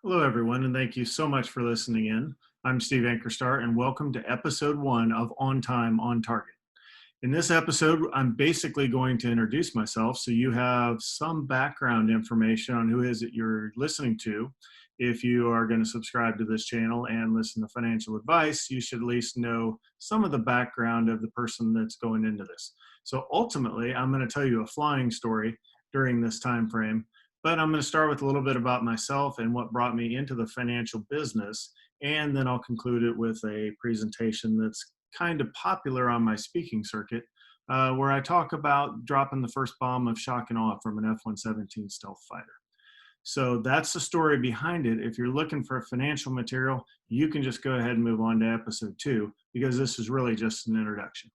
Hello, everyone, and thank you so much for listening in. I'm Steve Ankerstar, and welcome to episode 1 of On Time, On Target. In this episode, I'm basically going to introduce myself so you have some background information on who is it you're listening to. If you are going to subscribe to this channel and listen to financial advice, you should at least know some of the background of the person that's going into this. So ultimately, I'm going to tell you a flying story during this time frame. But I'm going to start with a little bit about myself and what brought me into the financial business, and then I'll conclude it with a presentation that's kind of popular on my speaking circuit, where I talk about dropping the first bomb of shock and awe from an F-117 Stealth Fighter. So that's the story behind it. If you're looking for financial material, you can just go ahead and move on to episode 2, because this is really just an introduction.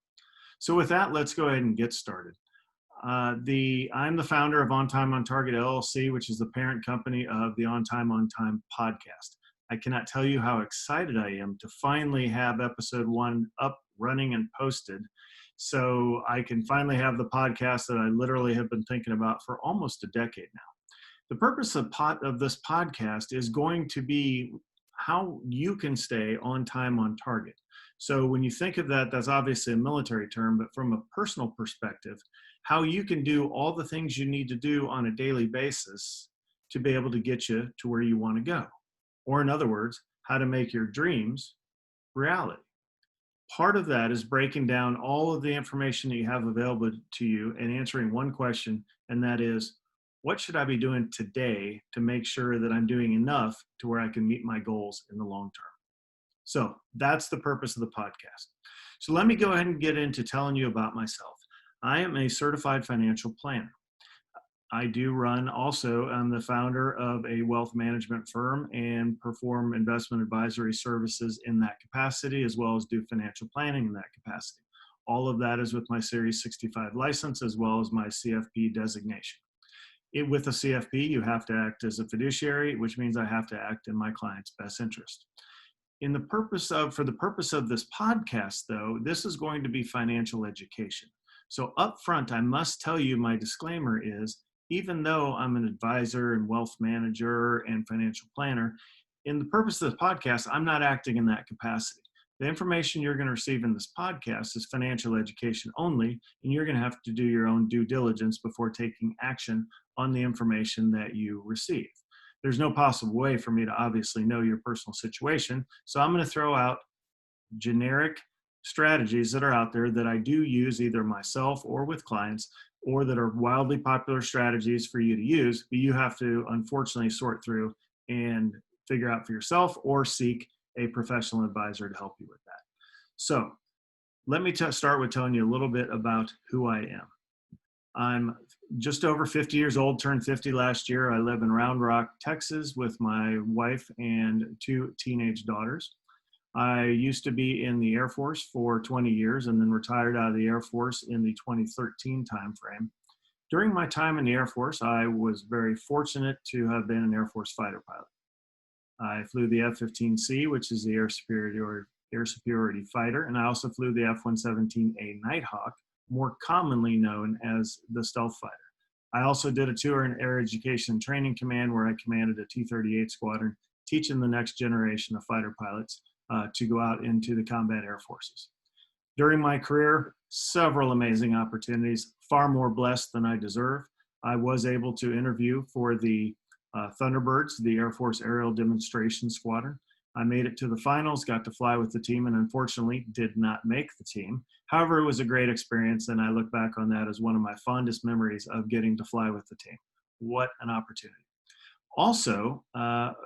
So with that, let's go ahead and get started. I'm the founder of On Time On Target LLC, which is the parent company of the On Time podcast. I cannot tell you how excited I am to finally have episode 1 up, running, and posted, so I can finally have the podcast that I literally have been thinking about for almost a decade now. The purpose of this podcast is going to be how you can stay on time, on target. So when you think of that, that's obviously a military term, but from a personal perspective, how you can do all the things you need to do on a daily basis to be able to get you to where you want to go. Or in other words, how to make your dreams reality. Part of that is breaking down all of the information that you have available to you and answering one question, and that is, what should I be doing today to make sure that I'm doing enough to where I can meet my goals in the long term? So that's the purpose of the podcast. So let me go ahead and get into telling you about myself. I am a certified financial planner. I do run also, I'm the founder of a wealth management firm and perform investment advisory services in that capacity, as well as do financial planning in that capacity. All of that is with my Series 65 license, as well as my CFP designation. With a CFP, you have to act as a fiduciary, which means I have to act in my client's best interest. For the purpose of this podcast, though, this is going to be financial education. So up front, I must tell you, my disclaimer is, even though I'm an advisor and wealth manager and financial planner, in the purpose of the podcast, I'm not acting in that capacity. The information you're going to receive in this podcast is financial education only, and you're going to have to do your own due diligence before taking action on the information that you receive. There's no possible way for me to obviously know your personal situation, so I'm going to throw out generic strategies that are out there that I do use either myself or with clients, or that are wildly popular strategies for you to use, but you have to unfortunately sort through and figure out for yourself, or seek a professional advisor to help you with that. So let me start with telling you a little bit about who I am. I'm just over 50 years old, turned 50 last year. I live in Round Rock, Texas with my wife and 2 teenage daughters. I used to be in the Air Force for 20 years and then retired out of the Air Force in the 2013 timeframe. During my time in the Air Force, I was very fortunate to have been an Air Force fighter pilot. I flew the F-15C, which is the Air Superiority Fighter, and I also flew the F-117A Nighthawk, more commonly known as the Stealth Fighter. I also did a tour in Air Education Training Command, where I commanded a T-38 squadron, teaching the next generation of fighter pilots to go out into the combat air forces. During my career, several amazing opportunities, far more blessed than I deserve. I was able to interview for the Thunderbirds, the Air Force Aerial Demonstration Squadron. I made it to the finals, got to fly with the team, and unfortunately did not make the team. However, it was a great experience, and I look back on that as one of my fondest memories of getting to fly with the team. What an opportunity. Also,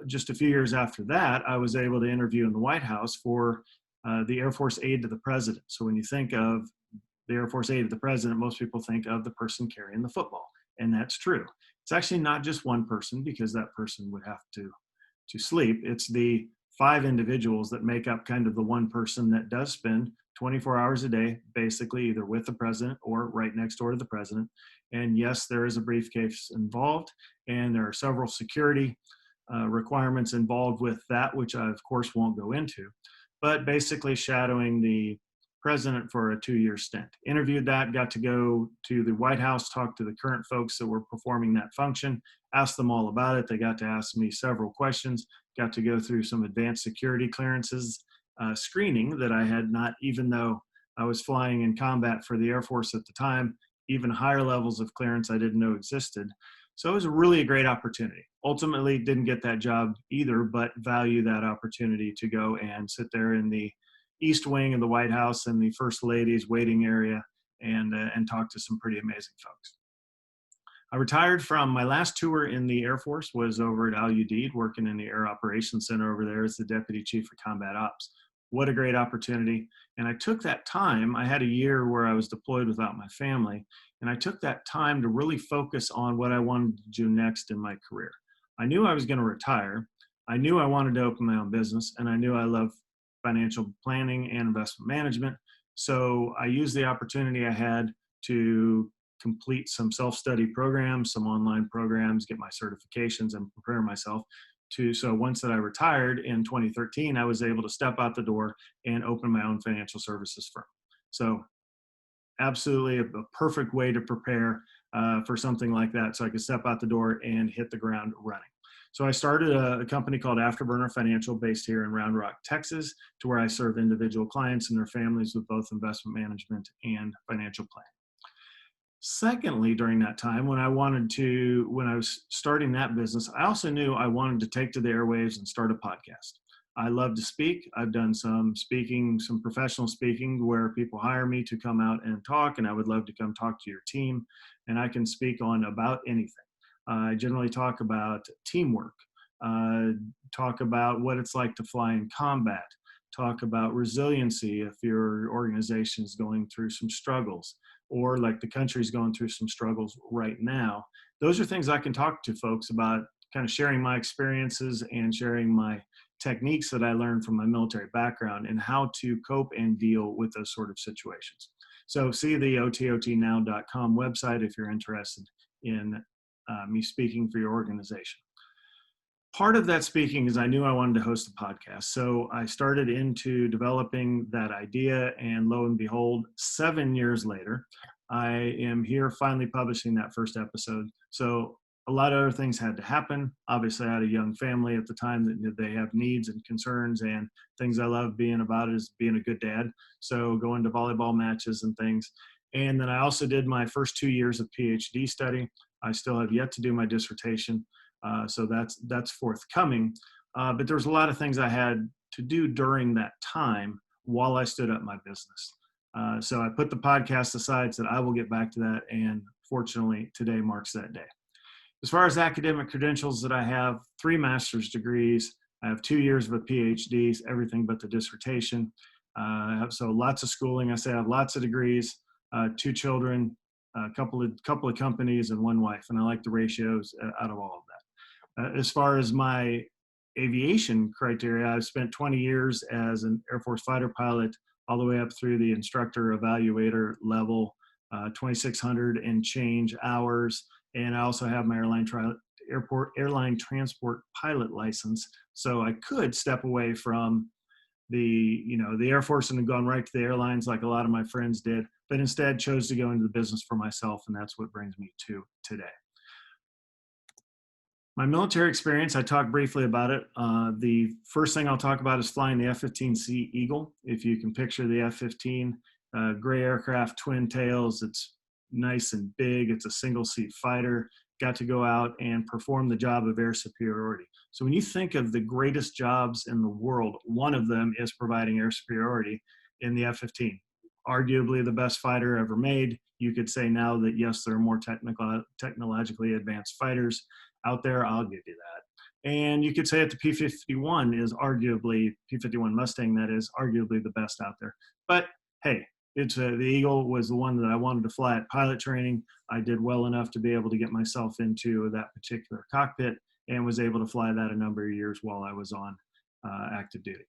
just a few years after that, I was able to interview in the White House for the Air Force Aide to the President. So when you think of the Air Force Aide to the President, most people think of the person carrying the football, and that's true. It's actually not just one person, because that person would have to sleep. It's the 5 individuals that make up kind of the one person that does spend 24 hours a day, basically either with the president or right next door to the president. And yes, there is a briefcase involved, and there are several security requirements involved with that, which I, of course, won't go into. But basically shadowing the president for a 2-year stint. Interviewed that, got to go to the White House, talk to the current folks that were performing that function, asked them all about it. They got to ask me several questions, got to go through some advanced security clearances, screening that I had not, even though I was flying in combat for the Air Force at the time, even higher levels of clearance I didn't know existed. So it was really a great opportunity. Ultimately, didn't get that job either, but value that opportunity to go and sit there in the East Wing of the White House and the First Lady's waiting area and talk to some pretty amazing folks. I retired from my last tour in the Air Force was over at Al Udeid, working in the Air Operations Center over there as the Deputy Chief of Combat Ops. What a great opportunity. And I took that time, I had a year where I was deployed without my family, and I took that time to really focus on what I wanted to do next in my career. I knew I was going to retire. I knew I wanted to open my own business, and I knew I loved financial planning and investment management. So I used the opportunity I had to complete some self-study programs, some online programs, get my certifications and prepare myself so once that I retired in 2013, I was able to step out the door and open my own financial services firm. So absolutely a perfect way to prepare for something like that, so I could step out the door and hit the ground running. So I started a company called Afterburner Financial based here in Round Rock, Texas, to where I serve individual clients and their families with both investment management and financial planning. Secondly, during that time, when I was starting that business, I also knew I wanted to take to the airwaves and start a podcast. I love to speak. I've done some speaking, some professional speaking where people hire me to come out and talk, and I would love to come talk to your team, and I can speak on about anything. I generally talk about teamwork, talk about what it's like to fly in combat, talk about resiliency if your organization is going through some struggles, or like the country's going through some struggles right now. Those are things I can talk to folks about, kind of sharing my experiences and sharing my techniques that I learned from my military background and how to cope and deal with those sort of situations. So see the ototnow.com website if you're interested in me speaking for your organization. Part of that speaking is I knew I wanted to host a podcast. So I started into developing that idea, and lo and behold, 7 years later, I am here finally publishing that first episode. So a lot of other things had to happen. Obviously, I had a young family at the time that they have needs and concerns, and things I love being about is being a good dad. So going to volleyball matches and things. And then I also did my first 2 years of PhD study. I still have yet to do my dissertation. So that's forthcoming. But there was a lot of things I had to do during that time while I stood up my business. So I put the podcast aside, said I will get back to that. And fortunately, today marks that day. As far as academic credentials that I have, 3 master's degrees. I have 2 years of a PhD, everything but the dissertation. So lots of schooling. I say I have lots of degrees, 2 children, a couple of companies, and 1 wife. And I like the ratios out of all of that. As far as my aviation criteria, I've spent 20 years as an Air Force fighter pilot, all the way up through the instructor evaluator level, 2,600 and change hours. And I also have my airline transport pilot license. So I could step away from the Air Force and gone right to the airlines like a lot of my friends did, but instead chose to go into the business for myself. And that's what brings me to today. My military experience, I talked briefly about it. The first thing I'll talk about is flying the F-15C Eagle. If you can picture the F-15, gray aircraft, twin tails, it's nice and big. It's a single seat fighter. Got to go out and perform the job of air superiority. So when you think of the greatest jobs in the world, one of them is providing air superiority in the F-15. Arguably the best fighter ever made. You could say now that, yes, there are more technologically advanced fighters out there. I'll give you that. And you could say that the P-51 is arguably, P-51 Mustang, that is arguably the best out there. But hey, the Eagle was the one that I wanted to fly at pilot training. I did well enough to be able to get myself into that particular cockpit and was able to fly that a number of years while I was on active duty.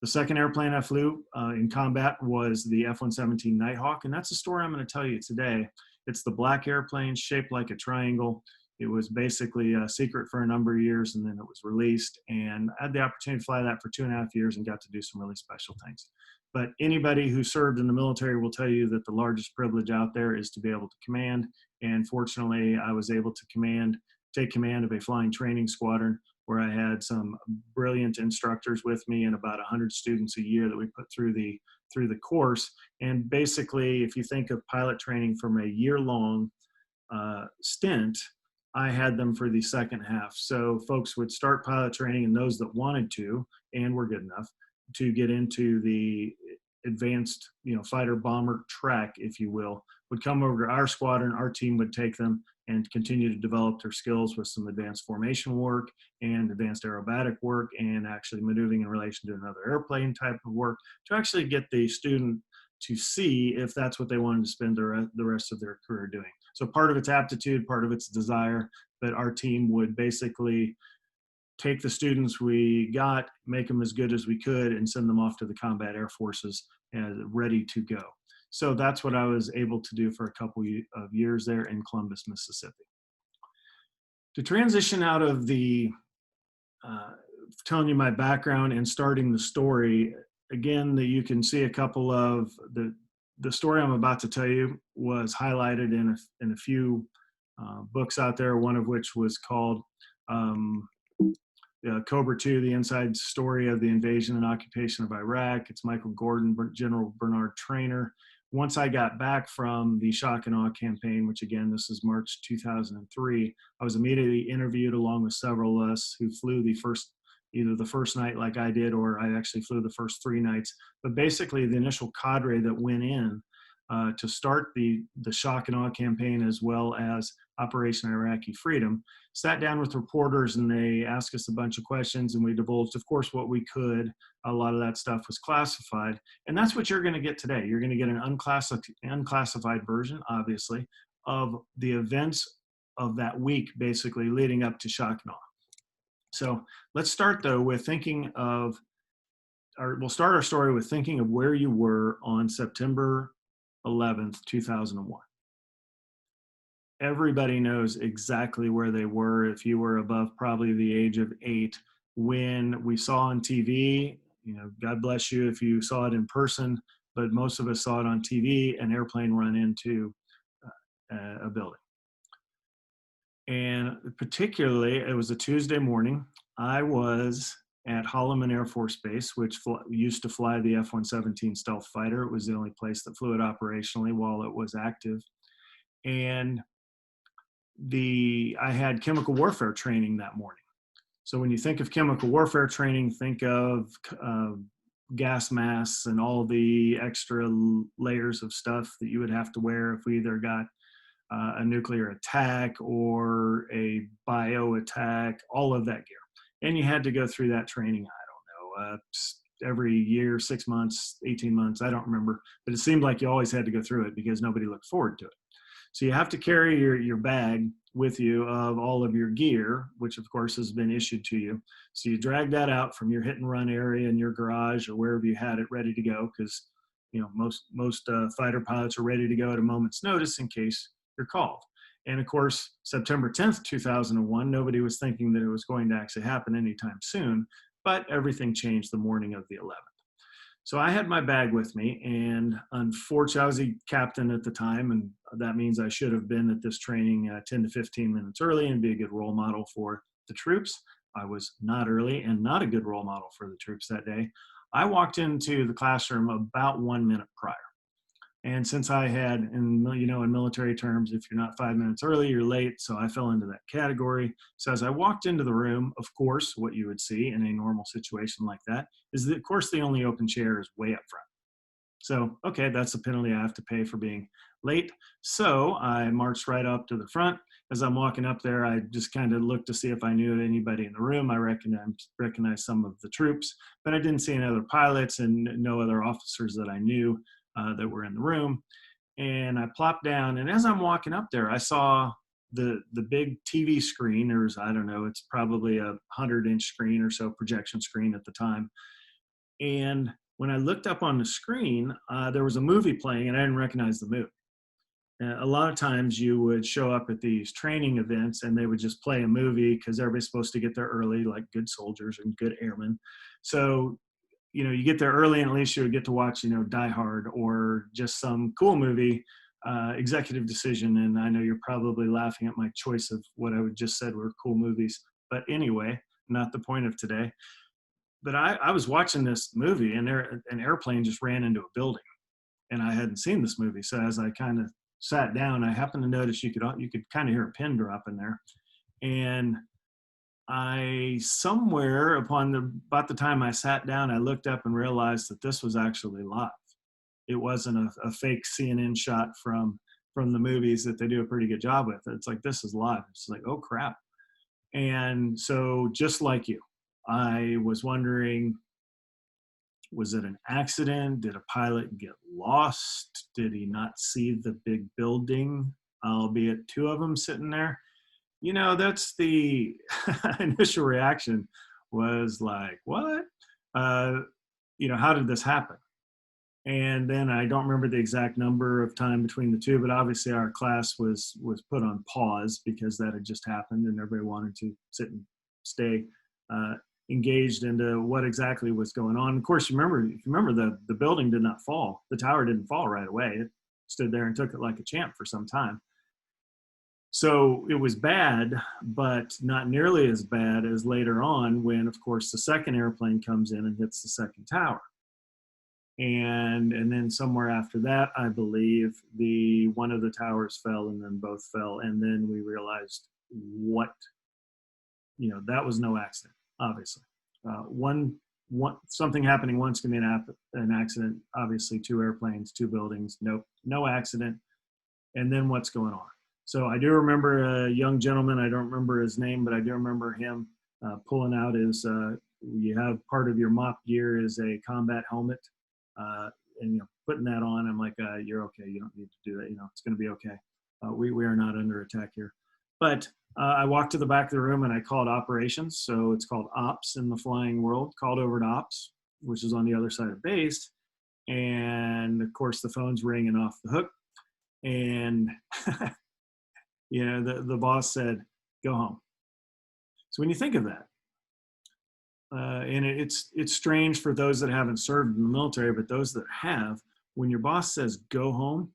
The second airplane I flew in combat was the F-117 Nighthawk, and that's the story I'm going to tell you today. It's the black airplane shaped like a triangle. It was basically a secret for a number of years, and then it was released. And I had the opportunity to fly that for 2.5 years and got to do some really special things. But anybody who served in the military will tell you that the largest privilege out there is to be able to command. And fortunately, I was able to take command of a flying training squadron where I had some brilliant instructors with me and about 100 students a year that we put through the course. And basically, if you think of pilot training from a year-long stint, I had them for the second half. So folks would start pilot training, and those that wanted to and were good enough to get into the advanced, fighter bomber track, if you will, would come over to our squadron. Our team would take them and continue to develop their skills with some advanced formation work and advanced aerobatic work and actually maneuvering in relation to another airplane type of work to actually get the student to see if that's what they wanted to spend the rest of their career doing. So part of it's aptitude, part of it's desire, but our team would basically take the students we got, make them as good as we could, and send them off to the combat air forces ready to go. So that's what I was able to do for a couple of years there in Columbus, Mississippi. To transition out of the telling you my background and starting the story, again, that you can see a couple of the story I'm about to tell you was highlighted in a few books out there, one of which was called Cobra 2, the inside story of the invasion and occupation of Iraq. It's Michael Gordon, General Bernard Traynor. Once I got back from the shock and awe campaign, which again, this is March 2003, I was immediately interviewed along with several of us who flew either the first night like I did, or I actually flew the first 3 nights. But basically the initial cadre that went in to start the shock and awe campaign, as well as Operation IRAQI Freedom, sat down with reporters and they asked us a bunch of questions, and we divulged, of course, what we could. A lot of that stuff was classified, and that's what you're going to get today. You're going to get an unclassified version, obviously, of the events of that week, basically leading up to shock and awe. So let's start though with we'll start our story with thinking of where you were on September 11th, 2001. Everybody knows exactly where they were if you were above probably the age of 8 when we saw on TV, God bless you if you saw it in person, but most of us saw it on TV, an airplane run into a building. And particularly, it was a Tuesday morning. I was at Holloman Air Force Base, which used to fly the F-117 Stealth Fighter. It was the only place that flew it operationally while it was active. And I had chemical warfare training that morning. So when you think of chemical warfare training, think of gas masks and all the extra layers of stuff that you would have to wear if we either got a nuclear attack or a bio attack, all of that gear. And you had to go through that training, I don't know, every year, 6 months, 18 months, I don't remember. But it seemed like you always had to go through it because nobody looked forward to it. So you have to carry your bag with you of all of your gear, which of course has been issued to you. So you drag that out from your hit and run area in your garage or wherever you had it ready to go, because most fighter pilots are ready to go at a moment's notice in case you're called. And of course, September 10th, 2001, nobody was thinking that it was going to actually happen anytime soon, but everything changed the morning of the 11th. So I had my bag with me, and unfortunately, I was a captain at the time, and that means I should have been at this training 10 to 15 minutes early and be a good role model for the troops. I was not early and not a good role model for the troops that day. I walked into the classroom about 1 minute prior. And since I had, in military terms, if you're not 5 minutes early, you're late. So I fell into that category. So as I walked into the room, of course, what you would see in a normal situation like that is that, of course, the only open chair is way up front. So, okay, that's the penalty I have to pay for being late. So I marched right up to the front. As I'm walking up there, I just kind of looked to see if I knew anybody in the room. I recognized some of the troops, but I didn't see any other pilots and no other officers that I knew that were in the room. And I plopped down, and as I'm walking up there, I saw the big TV screen. There was, I don't know, it's probably a 100-inch screen or so, projection screen at the time. And when I looked up on the screen, there was a movie playing, and I didn't recognize the movie. A lot of times you would show up at these training events and they would just play a movie because everybody's supposed to get there early, like good soldiers and good airmen. So, you get there early and at least you would get to watch, Die Hard or just some cool movie, Executive Decision. And I know you're probably laughing at my choice of what I would just said were cool movies. But anyway, not the point of today. But I was watching this movie and an airplane just ran into a building and I hadn't seen this movie. So as I kind of sat down, I happened to notice you could kind of hear a pin drop in there. And I somewhere about the time I sat down, I looked up and realized that this was actually live. It wasn't a fake CNN shot from the movies that they do a pretty good job with. It's like, this is live. It's like, oh crap. And so just like you, I was wondering, was it an accident? Did a pilot get lost? Did he not see the big building, albeit two of them sitting there? That's the initial reaction was like, what? How did this happen? And then I don't remember the exact number of time between the two, but obviously our class was put on pause because that had just happened and everybody wanted to sit and stay engaged into what exactly was going on. Of course, if you remember the building did not fall. The tower didn't fall right away. It stood there and took it like a champ for some time. So it was bad, but not nearly as bad as later on when, of course, the second airplane comes in and hits the second tower. And then somewhere after that, I believe one of the towers fell and then both fell. And then we realized that was no accident, obviously. Something happening once can be an accident. Obviously, two airplanes, two buildings, nope, no accident. And then what's going on? So I do remember a young gentleman, I don't remember his name, but I do remember him pulling out you have part of your MOP gear is a combat helmet, and putting that on. I'm like, you're okay, you don't need to do that, it's going to be okay. We are not under attack here. But I walked to the back of the room and I called operations, so it's called ops in the flying world, called over to ops, which is on the other side of base, and of course the phone's ringing off the hook, and the boss said, go home. So when you think of that, and it's strange for those that haven't served in the military, but those that have, when your boss says go home,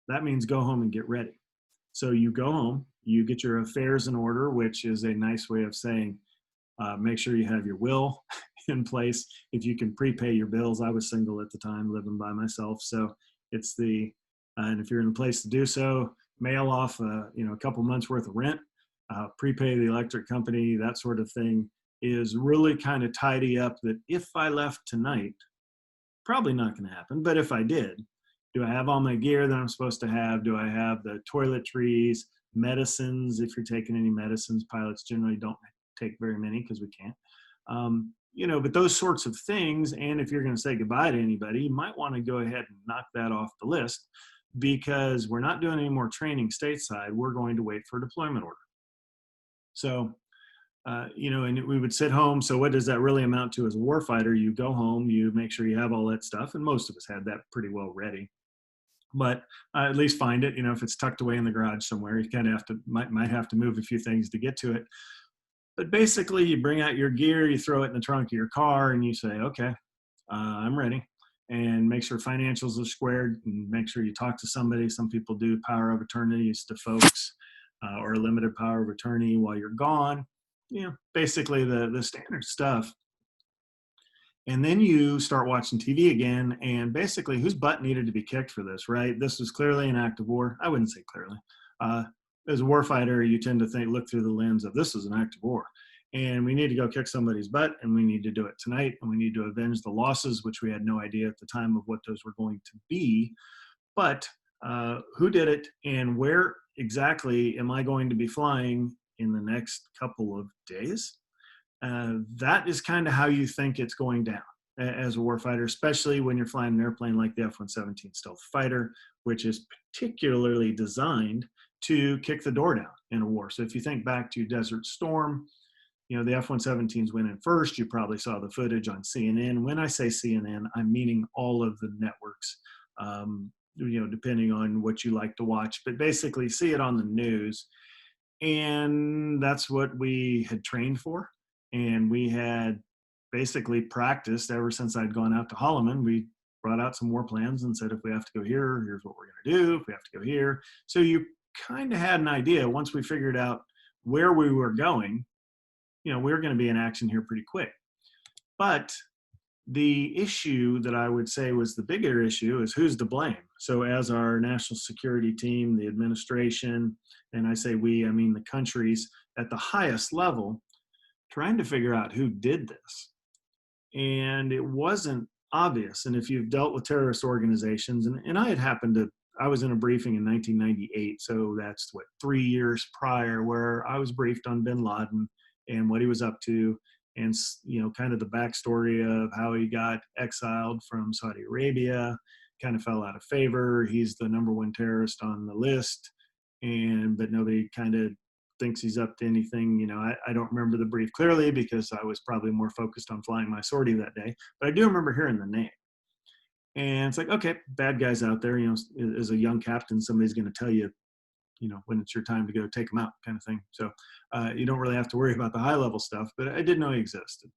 that means go home and get ready. So you go home, you get your affairs in order, which is a nice way of saying make sure you have your will in place. If you can prepay your bills, I was single at the time, living by myself. So it's and if you're in a place to do so, mail off a couple months worth of rent, prepay the electric company, that sort of thing is really kind of tidy up that if I left tonight, probably not going to happen, but if I did, do I have all my gear that I'm supposed to have? Do I have the toiletries, medicines? If you're taking any medicines, pilots generally don't take very many because we can't. But those sorts of things, and if you're going to say goodbye to anybody, you might want to go ahead and knock that off the list because we're not doing any more training stateside. We're going to wait for a deployment order. So, and we would sit home. So what does that really amount to as a warfighter? You go home, you make sure you have all that stuff, and most of us had that pretty well ready. But at least find it. If it's tucked away in the garage somewhere, you kind of might have to move a few things to get to it. But basically, you bring out your gear, you throw it in the trunk of your car, and you say, okay, I'm ready. And make sure financials are squared, and make sure you talk to somebody. Some people do power of attorneys to folks or a limited power of attorney while you're gone. Basically the standard stuff. And then you start watching TV again, and basically whose butt needed to be kicked for this, right? This was clearly an act of war. I wouldn't say clearly. As a warfighter, you tend to look through the lens of this is an act of war. And we need to go kick somebody's butt, and we need to do it tonight, and we need to avenge the losses, which we had no idea at the time of what those were going to be. But who did it, and where exactly am I going to be flying in the next couple of days? That is kind of how you think it's going down as a warfighter, especially when you're flying an airplane like the F-117 Stealth Fighter, which is particularly designed to kick the door down in a war. So if you think back to Desert Storm, the F-117s went in first. You probably saw the footage on CNN. When I say CNN, I'm meaning all of the networks. depending on what you like to watch, but basically see it on the news. And that's what we had trained for. And we had basically practiced ever since I'd gone out to Holloman. We brought out some war plans and said, if we have to go here, here's what we're going to do. If we have to go here. So you kind of had an idea once we figured out where we were going, we were going to be in action here pretty quick. But the issue that I would say was the bigger issue is who's to blame. So as our national security team, the administration, and I say we, I mean the countries at the highest level, trying to figure out who did this. And it wasn't obvious. And if you've dealt with terrorist organizations, and I was in a briefing in 1998, so that's 3 years prior, where I was briefed on bin Laden and what he was up to, and kind of the backstory of how he got exiled from Saudi Arabia, kind of fell out of favor. He's the #1 terrorist on the list, but nobody kind of thinks he's up to anything. I don't remember the brief clearly because I was probably more focused on flying my sortie that day, but I do remember hearing the name. And it's like, okay, bad guys out there. As a young captain, somebody's going to tell you, when it's your time to go take them out, kind of thing. So you don't really have to worry about the high level stuff, but I didn't know he existed.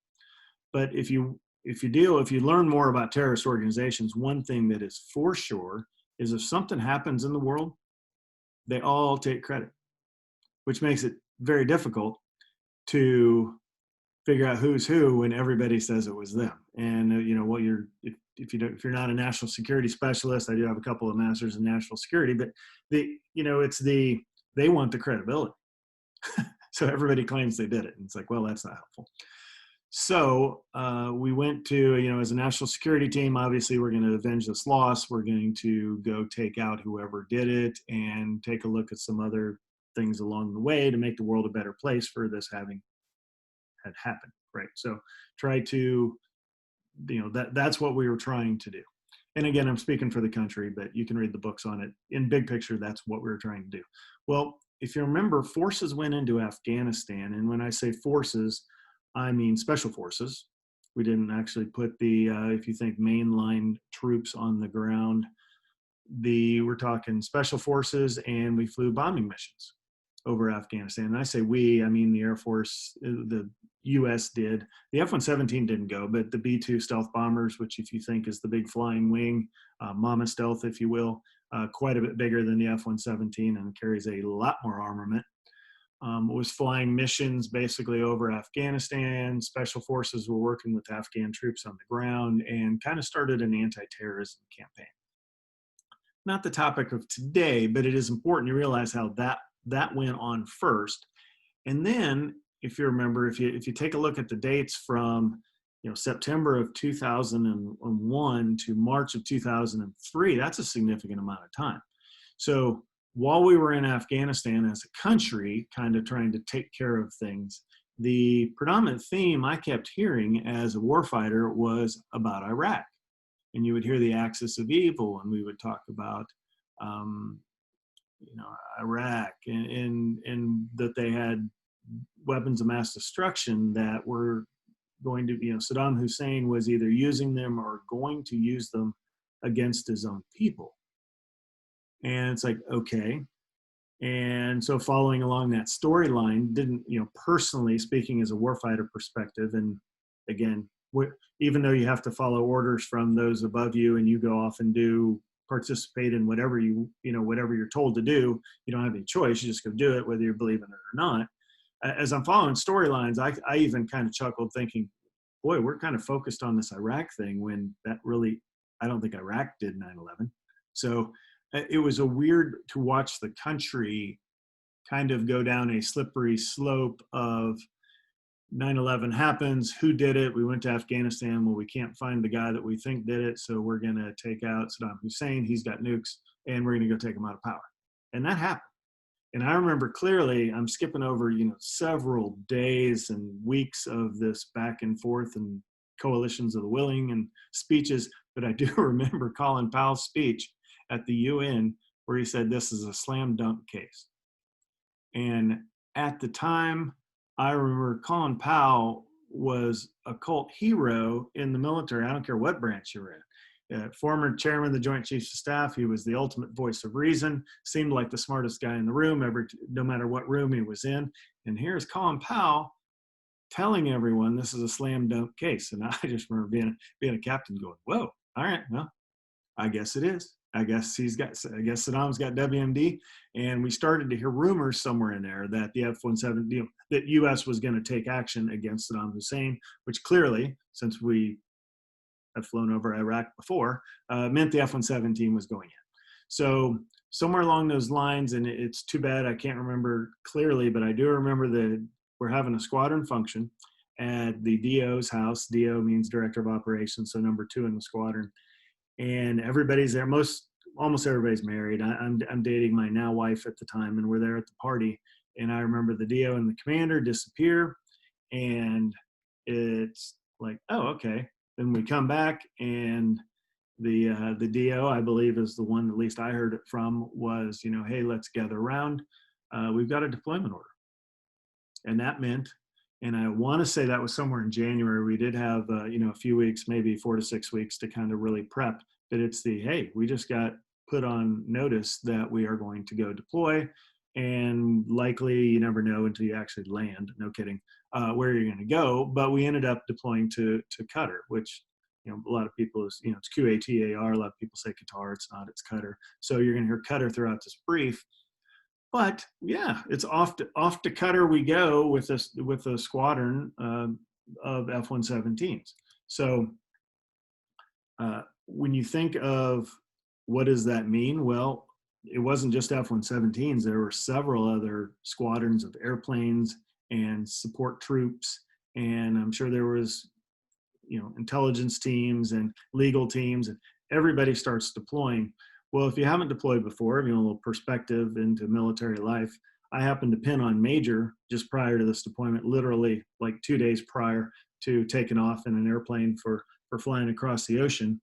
But if you learn more about terrorist organizations, one thing that is for sure is if something happens in the world, they all take credit, which makes it very difficult to figure out who's who when everybody says it was them. And if you're not a national security specialist, I do have a couple of masters in national security, but they want the credibility. So everybody claims they did it. And it's like, well, that's not helpful. So we went to, as a national security team, obviously we're going to avenge this loss. We're going to go take out whoever did it and take a look at some other things along the way to make the world a better place for this having had happened, right? So try to, that's what we were trying to do. And again, I'm speaking for the country, but you can read the books on it. In big picture, that's what we were trying to do. Well, if you remember, forces went into Afghanistan. And when I say forces, I mean special forces. We didn't actually put if you think mainline troops on the ground, we're talking special forces, and we flew bombing missions over Afghanistan. And I say we, I mean the Air Force, the U.S. did. The F-117 didn't go, but the B-2 stealth bombers, which if you think is the big flying wing, Mama stealth, if you will, quite a bit bigger than the F-117 and carries a lot more armament, was flying missions basically over Afghanistan. Special forces were working with Afghan troops on the ground and kind of started an anti-terrorism campaign. Not the topic of today, but it is important to realize how that went on first. And then, if you remember, if you take a look at the dates from September of 2001 to March of 2003, that's a significant amount of time. So while we were in Afghanistan as a country, kind of trying to take care of things, the predominant theme I kept hearing as a warfighter was about Iraq. And you would hear the axis of evil, and we would talk about Iraq, and that they had weapons of mass destruction that were going to, Saddam Hussein was either using them or going to use them against his own people. And it's like, okay. And so following along that storyline, didn't, personally speaking as a warfighter perspective, and again, even though you have to follow orders from those above you and you go off and participate in whatever whatever you're told to do, you don't have any choice. You just go do it, whether you believe in it or not. As I'm following storylines, I even kind of chuckled thinking, boy, we're kind of focused on this Iraq thing when that really, I don't think Iraq did 9/11. So it was a weird to watch the country kind of go down a slippery slope of 9/11 happens. Who did it? We went to Afghanistan. Well, we can't find the guy that we think did it. So we're going to take out Saddam Hussein. He's got nukes, and we're going to go take him out of power. And that happened. And I remember clearly, I'm skipping over, several days and weeks of this back and forth and coalitions of the willing and speeches. But I do remember Colin Powell's speech at the UN where he said, this is a slam dunk case. And at the time, I remember Colin Powell was a cult hero in the military. I don't care what branch you're in. former chairman of the Joint Chiefs of Staff. He was the ultimate voice of reason, seemed like the smartest guy in the room, no matter what room he was in. And here's Colin Powell telling everyone this is a slam dunk case. And I just remember being a captain going, whoa, all right, well, I guess it is. I guess Saddam's got WMD. And we started to hear rumors somewhere in there that the F-117, that U.S. was going to take action against Saddam Hussein, which clearly, since we had flown over Iraq before, meant the F-117 was going in. So somewhere along those lines, and it's too bad I can't remember clearly, but I do remember that we're having a squadron function at the DO's house. DO means Director of Operations, so number 2 in the squadron. And everybody's there. Almost everybody's married. I'm dating my now wife at the time, and we're there at the party. And I remember the DO and the commander disappear, and it's like, oh, okay. Then we come back, and the DO, I believe, is the one, at least I heard it from, was, hey, let's gather around. We've got a deployment order. And that meant, and I want to say that was somewhere in January, we did have, a few weeks, maybe 4 to 6 weeks to kind of really prep. But it's hey, we just got put on notice that we are going to go deploy. And likely, you never know until you actually land, no kidding, where you're going to go. But we ended up deploying to Qatar, which, a lot of people, it's QATAR. A lot of people say Qatar. It's not, it's Qatar. So you're going to hear Qatar throughout this brief. But yeah, it's off to Qatar we go with a squadron of F-117s. So when you think of what does that mean? Well, it wasn't just F-117s. There were several other squadrons of airplanes and support troops. And I'm sure there was, intelligence teams and legal teams, and everybody starts deploying. Well, if you haven't deployed before, a little perspective into military life, I happened to pin on major just prior to this deployment, literally like 2 days prior to taking off in an airplane for flying across the ocean.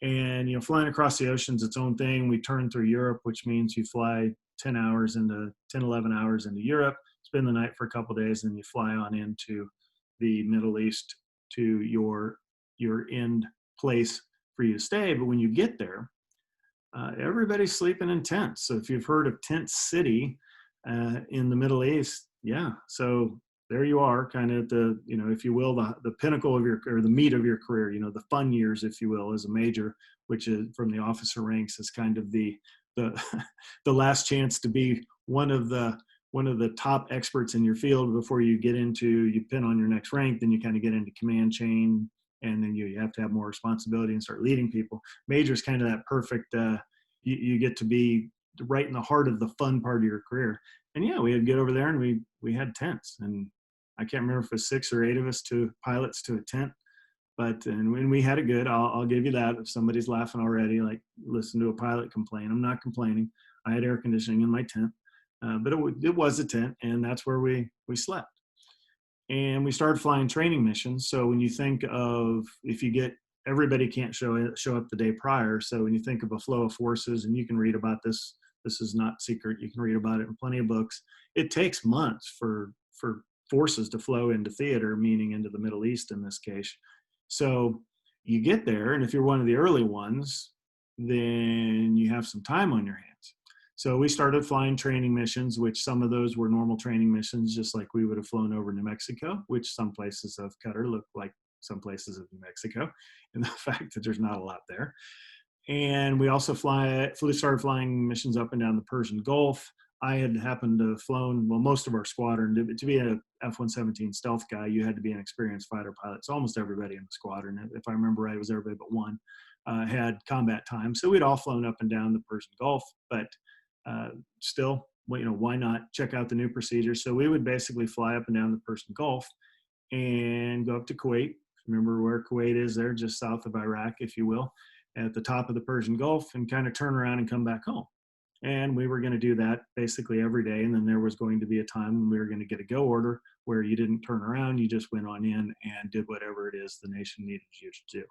And, flying across the ocean is its own thing. We turn through Europe, which means you fly 11 hours into Europe, spend the night for a couple of days, and you fly on into the Middle East to your end place for you to stay. But when you get there, everybody's sleeping in tents. So if you've heard of Tent City in the Middle East, yeah. So there you are, kind of at the, if you will, the pinnacle of or the meat of your career, the fun years, if you will, as a major, which is from the officer ranks, is kind of the the last chance to be one of the top experts in your field before you pin on your next rank. Then you kind of get into command chain, and then you have to have more responsibility and start leading people. Major is kind of that perfect, you get to be right in the heart of the fun part of your career. And yeah, we had to get over there, and we had tents, and I can't remember if it was 6 or 8 of us, pilots to a tent, and when we had it good, I'll give you that. If somebody's laughing already, like listen to a pilot complain, I'm not complaining. I had air conditioning in my tent, but it was a tent, and that's where we slept. And we started flying training missions. So when you think of, everybody can't show up the day prior. So when you think of a flow of forces, and you can read about this is not secret, you can read about it in plenty of books. It takes months for forces to flow into theater, meaning into the Middle East in this case. So you get there, and if you're one of the early ones, then you have some time on your hands. So we started flying training missions, which some of those were normal training missions, just like we would have flown over New Mexico, which some places of Qatar look like some places of New Mexico, and the fact that there's not a lot there. And we also started flying missions up and down the Persian Gulf. I had happened to have flown, most of our squadron, to be an F-117 stealth guy, you had to be an experienced fighter pilot. So almost everybody in the squadron, if I remember right, it was everybody but one, had combat time. So we'd all flown up and down the Persian Gulf, but still, why not check out the new procedures? So we would basically fly up and down the Persian Gulf and go up to Kuwait. Remember where Kuwait is there, just south of Iraq, if you will, at the top of the Persian Gulf, and kind of turn around and come back home. And we were going to do that basically every day. And then there was going to be a time when we were going to get a go order where you didn't turn around, you just went on in and did whatever it is the nation needed you to do.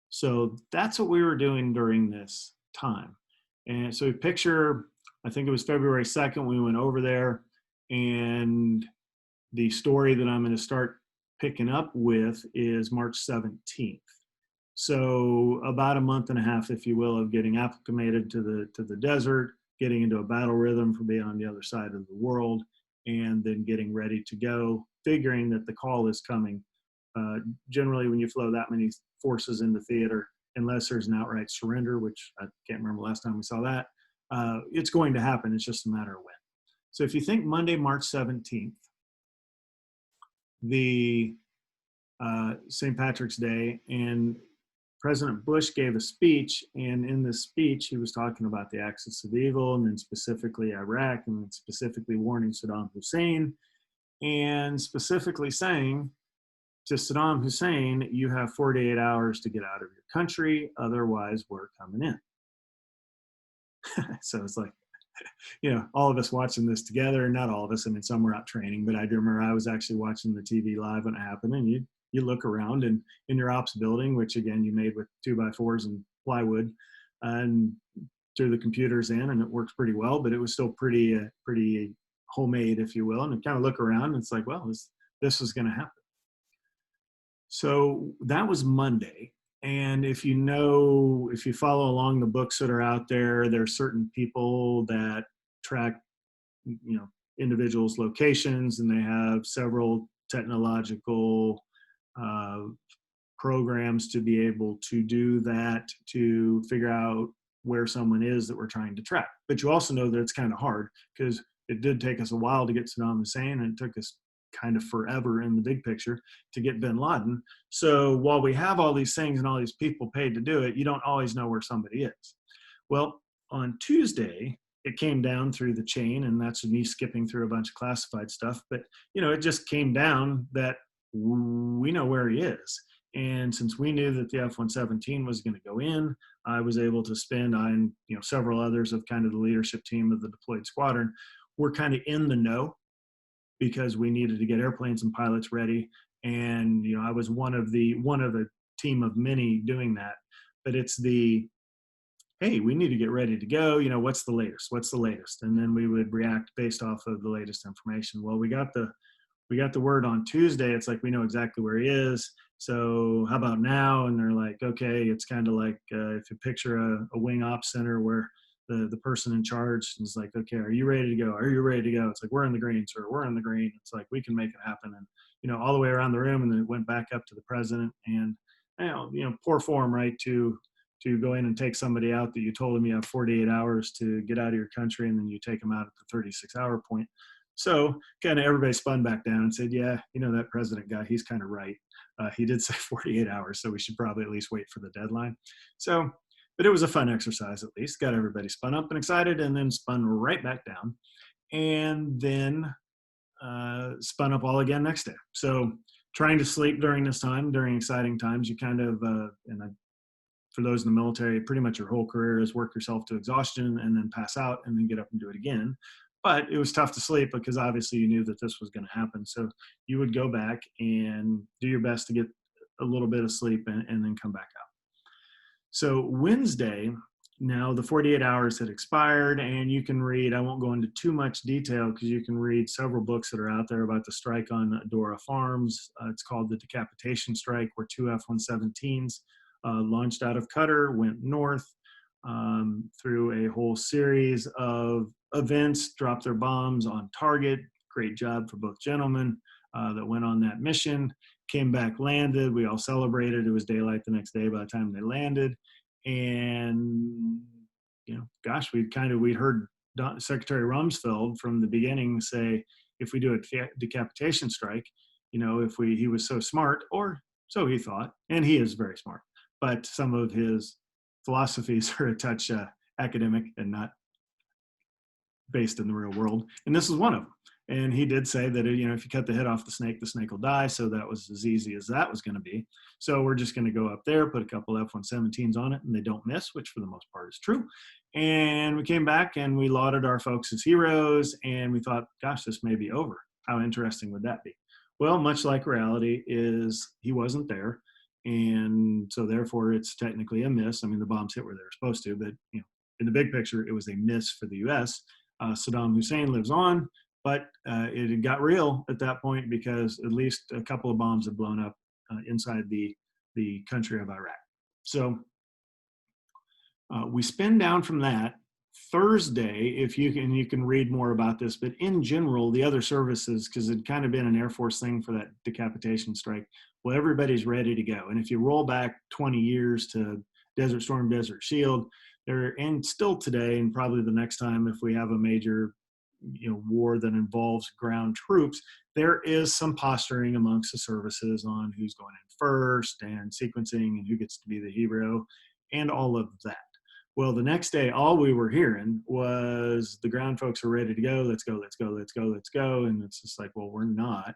So that's what we were doing during this time. And so picture, I think it was February 2nd, we went over there, and the story that I'm going to start picking up with is March 17th. So about a month and a half, if you will, of getting acclimated to the desert, getting into a battle rhythm for being on the other side of the world, and then getting ready to go, figuring that the call is coming. Uh, Generally, when you flow that many forces into theater, unless there's an outright surrender, which I can't remember last time we saw that, it's going to happen. It's just a matter of when. So if you think Monday, March 17th, the St. Patrick's Day, and President Bush gave a speech, and in this speech, he was talking about the axis of evil, and then specifically Iraq, and then specifically warning Saddam Hussein, and specifically saying to Saddam Hussein, you have 48 hours to get out of your country, otherwise we're coming in. So it's like, all of us watching this together, not all of us, I mean, some were out training, but I remember I was actually watching the TV live when it happened, and you look around, and in your ops building, which again, you made with 2x4s and plywood, and threw the computers in, and it works pretty well, but it was still pretty homemade, if you will, and you kind of look around, and it's like, well, this is going to happen. So that was Monday. And if you follow along the books that are out there, there are certain people that track, individuals' locations, and they have several technological programs to be able to do that, to figure out where someone is that we're trying to track. But you also know that it's kind of hard, because it did take us a while to get Saddam Hussein, and it took us kind of forever in the big picture to get bin Laden. So while we have all these things and all these people paid to do it, you don't always know where somebody is. Well, on Tuesday, it came down through the chain, and that's me skipping through a bunch of classified stuff, but it just came down that we know where he is. And since we knew that the F-117 was going to go in, I was able to spend, I and several others of kind of the leadership team of the deployed squadron, were kind of in the know, because we needed to get airplanes and pilots ready. And, I was one of a team of many doing that. But it's hey, we need to get ready to go. What's the latest? What's the latest? And then we would react based off of the latest information. Well, we got the word on Tuesday. It's like, we know exactly where he is. So how about now? And they're like, okay, it's kind of like if you picture a wing ops center where the person in charge is like, okay, are you ready to go? Are you ready to go? It's like, we're in the green, sir. We're in the green. It's like, we can make it happen. And, all the way around the room. And then it went back up to the president, and, poor form, right, to go in and take somebody out that you told them you have 48 hours to get out of your country, and then you take them out at the 36-hour point. So kind of everybody spun back down and said, yeah, that president guy, he's kind of right. He did say 48 hours, so we should probably at least wait for the deadline. So, but it was a fun exercise, at least. Got everybody spun up and excited, and then spun right back down, and then spun up all again next day. So trying to sleep during this time, during exciting times, you kind of, for those in the military, pretty much your whole career is work yourself to exhaustion and then pass out and then get up and do it again. But it was tough to sleep, because obviously you knew that this was going to happen. So you would go back and do your best to get a little bit of sleep, and then come back out. So Wednesday, now the 48 hours had expired, and you can read, I won't go into too much detail, because you can read several books that are out there about the strike on Dora Farms. It's called the Decapitation Strike, where two F-117s launched out of Qatar, went north through a whole series of events, dropped their bombs on target. Great job for both gentlemen that went on that mission. Came back, landed. We all celebrated. It was daylight the next day by the time they landed. And, gosh, we'd heard Secretary Rumsfeld from the beginning say, if we do a decapitation strike, he was so smart, or so he thought, and he is very smart, but some of his philosophies are a touch academic and not based in the real world. And this is one of them. And he did say that, if you cut the head off the snake will die. So that was as easy as that was going to be. So we're just going to go up there, put a couple F-117s on it, and they don't miss, which for the most part is true. And we came back and we lauded our folks as heroes. And we thought, gosh, this may be over. How interesting would that be? Well, much like reality is, he wasn't there. And so therefore it's technically a miss. I mean, the bombs hit where they were supposed to, but in the big picture, it was a miss for the U.S. Saddam Hussein lives on. But it had got real at that point, because at least a couple of bombs had blown up inside the country of Iraq. So we spin down from that. Thursday, if you can read more about this, but in general, the other services, because it'd kind of been an Air Force thing for that decapitation strike, well, everybody's ready to go. And if you roll back 20 years to Desert Storm, Desert Shield, and still today, and probably the next time if we have a major war that involves ground troops, there is some posturing amongst the services on who's going in first and sequencing and who gets to be the hero and all of that. Well, the next day, all we were hearing was the ground folks are ready to go. Let's go, let's go, let's go, let's go. And it's just like, well, we're not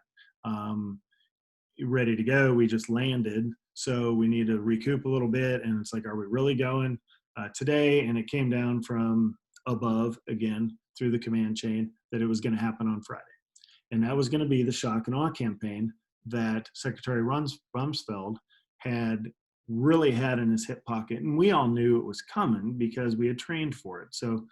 ready to go. We just landed. So we need to recoup a little bit. And it's like, are we really going today? And it came down from above again through the command chain that it was going to happen on Friday. And that was going to be the shock and awe campaign that Secretary Rumsfeld had really had in his hip pocket, and we all knew it was coming because we had trained for it. So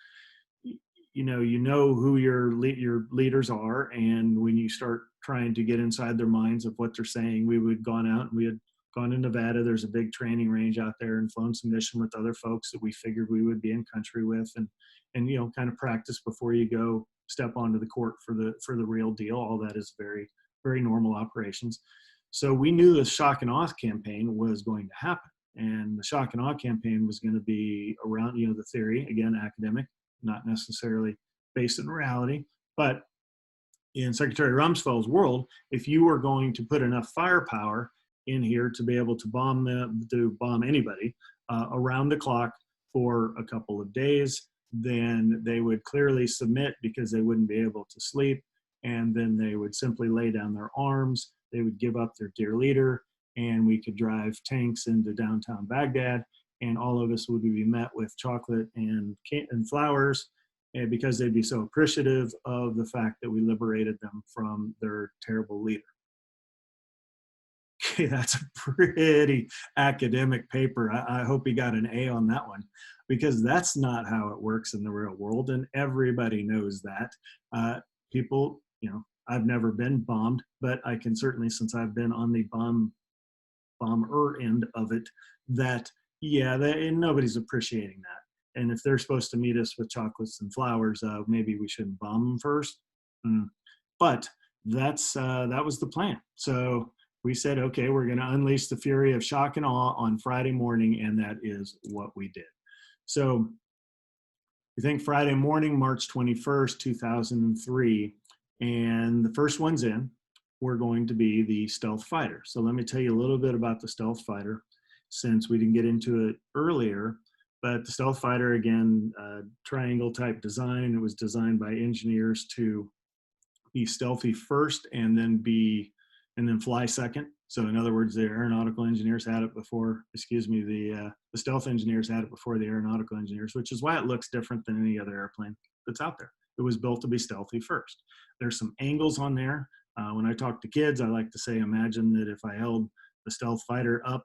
you know who your leaders are, and when you start trying to get inside their minds of what they're saying, we had gone out and we had gone to Nevada. There's a big training range out there, and flown some mission with other folks that we figured we would be in country with, and kind of practice before you go step onto the court for the real deal. All that is very, very normal operations. So we knew the shock and awe campaign was going to happen. And the shock and awe campaign was going to be around, the theory, again, academic, not necessarily based in reality. But in Secretary Rumsfeld's world, if you were going to put enough firepower in here to be able to bomb anybody around the clock for a couple of days, then they would clearly submit because they wouldn't be able to sleep. And then they would simply lay down their arms. They would give up their dear leader, and we could drive tanks into downtown Baghdad, and all of us would be met with chocolate and flowers, and because they'd be so appreciative of the fact that we liberated them from their terrible leader. Okay, that's a pretty academic paper. I hope he got an A on that one, because that's not how it works in the real world, and everybody knows that. People, I've never been bombed, but I can certainly, since I've been on the bomber end of it, that nobody's appreciating that. And if they're supposed to meet us with chocolates and flowers, maybe we shouldn't bomb them first. But that was the plan. So we said, okay, we're going to unleash the fury of shock and awe on Friday morning, and that is what we did. So you think Friday morning, March 21st, 2003, and the first ones in were going to be the Stealth Fighter. So let me tell you a little bit about the Stealth Fighter, since we didn't get into it earlier. But the Stealth Fighter, again, triangle type design. It was designed by engineers to be stealthy first and then fly second. So in other words, the aeronautical engineers had it before, the stealth engineers had it before the aeronautical engineers, which is why it looks different than any other airplane that's out there. It was built to be stealthy first. There's some angles on there. When I talk to kids, I like to say, imagine that if I held the Stealth Fighter up,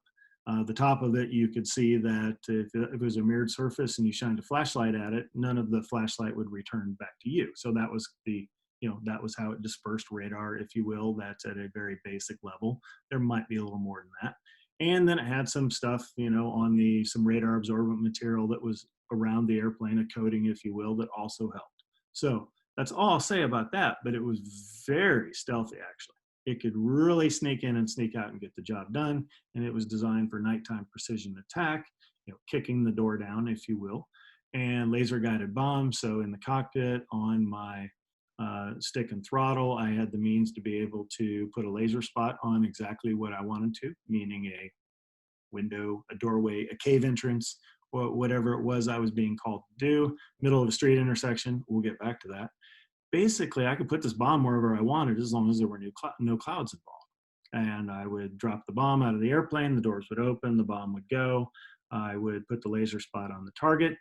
the top of it, you could see that if it was a mirrored surface and you shined a flashlight at it, none of the flashlight would return back to you. So that was that was how it dispersed radar, if you will. That's at a very basic level. There might be a little more than that. And then it had some stuff, on some radar absorbent material that was around the airplane, a coating, if you will, that also helped. So that's all I'll say about that, but it was very stealthy, actually. It could really sneak in and sneak out and get the job done. And it was designed for nighttime precision attack, kicking the door down, if you will, and laser guided bombs. So in the cockpit, on my stick and throttle, I had the means to be able to put a laser spot on exactly what I wanted to, meaning a window, a doorway, a cave entrance, or whatever it was I was being called to do. Middle of a street intersection, we'll get back to that. Basically, I could put this bomb wherever I wanted as long as there were no clouds involved. And I would drop the bomb out of the airplane, the doors would open, the bomb would go. I would put the laser spot on the target.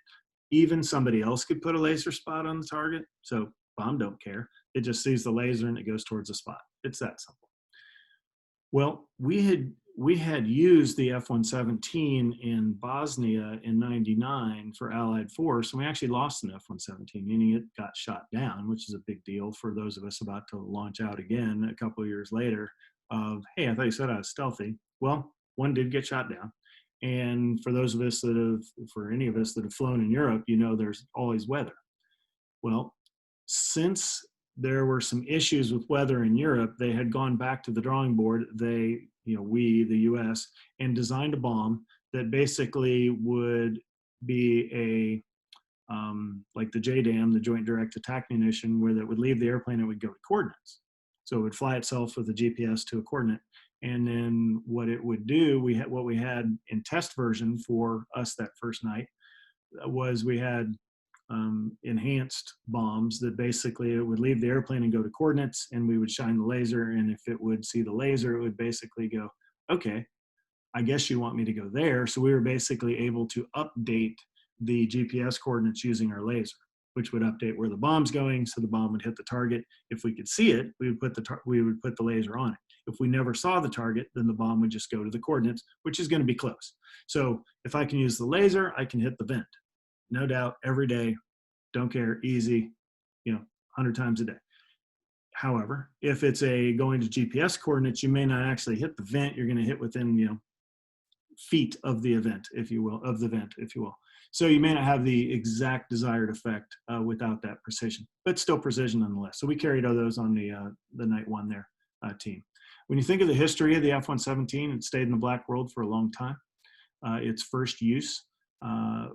Even somebody else could put a laser spot on the target. So bomb don't care. It just sees the laser and it goes towards the spot. It's that simple. Well, we had used the F-117 in Bosnia in '99 for Allied force, and we actually lost an F-117, meaning it got shot down, which is a big deal for those of us about to launch out again a couple of years later of, hey, I thought you said I was stealthy. Well, one did get shot down. And for those of us that have, for any of us that have flown in Europe, you know, there's always weather. Well, since there were some issues with weather in Europe, they had gone back to the drawing board. They, we, the US, and designed a bomb that basically would be like the JDAM, the Joint Direct Attack Munition, where that would leave the airplane and it would go to coordinates. So it would fly itself with a GPS to a coordinate. And then what it would do, what we had in test version for us that first night was we had enhanced bombs that basically it would leave the airplane and go to coordinates, and we would shine the laser, and if it would see the laser, it would basically go, okay, I guess you want me to go there. So we were basically able to update the GPS coordinates using our laser, which would update where the bomb's going, so the bomb would hit the target. If we could see it, we would put the laser on it. If we never saw the target, then the bomb would just go to the coordinates, which is going to be close. So if I can use the laser, I can hit the vent. No doubt, every day, don't care, easy, 100 times a day. However, if it's going to GPS coordinates, you may not actually hit the vent. You're going to hit within, feet of the event, if you will, of the vent, if you will. So you may not have the exact desired effect without that precision, but still precision nonetheless. So we carried all those on the night one there team. When you think of the history of the F-117, it stayed in the black world for a long time. Its first use,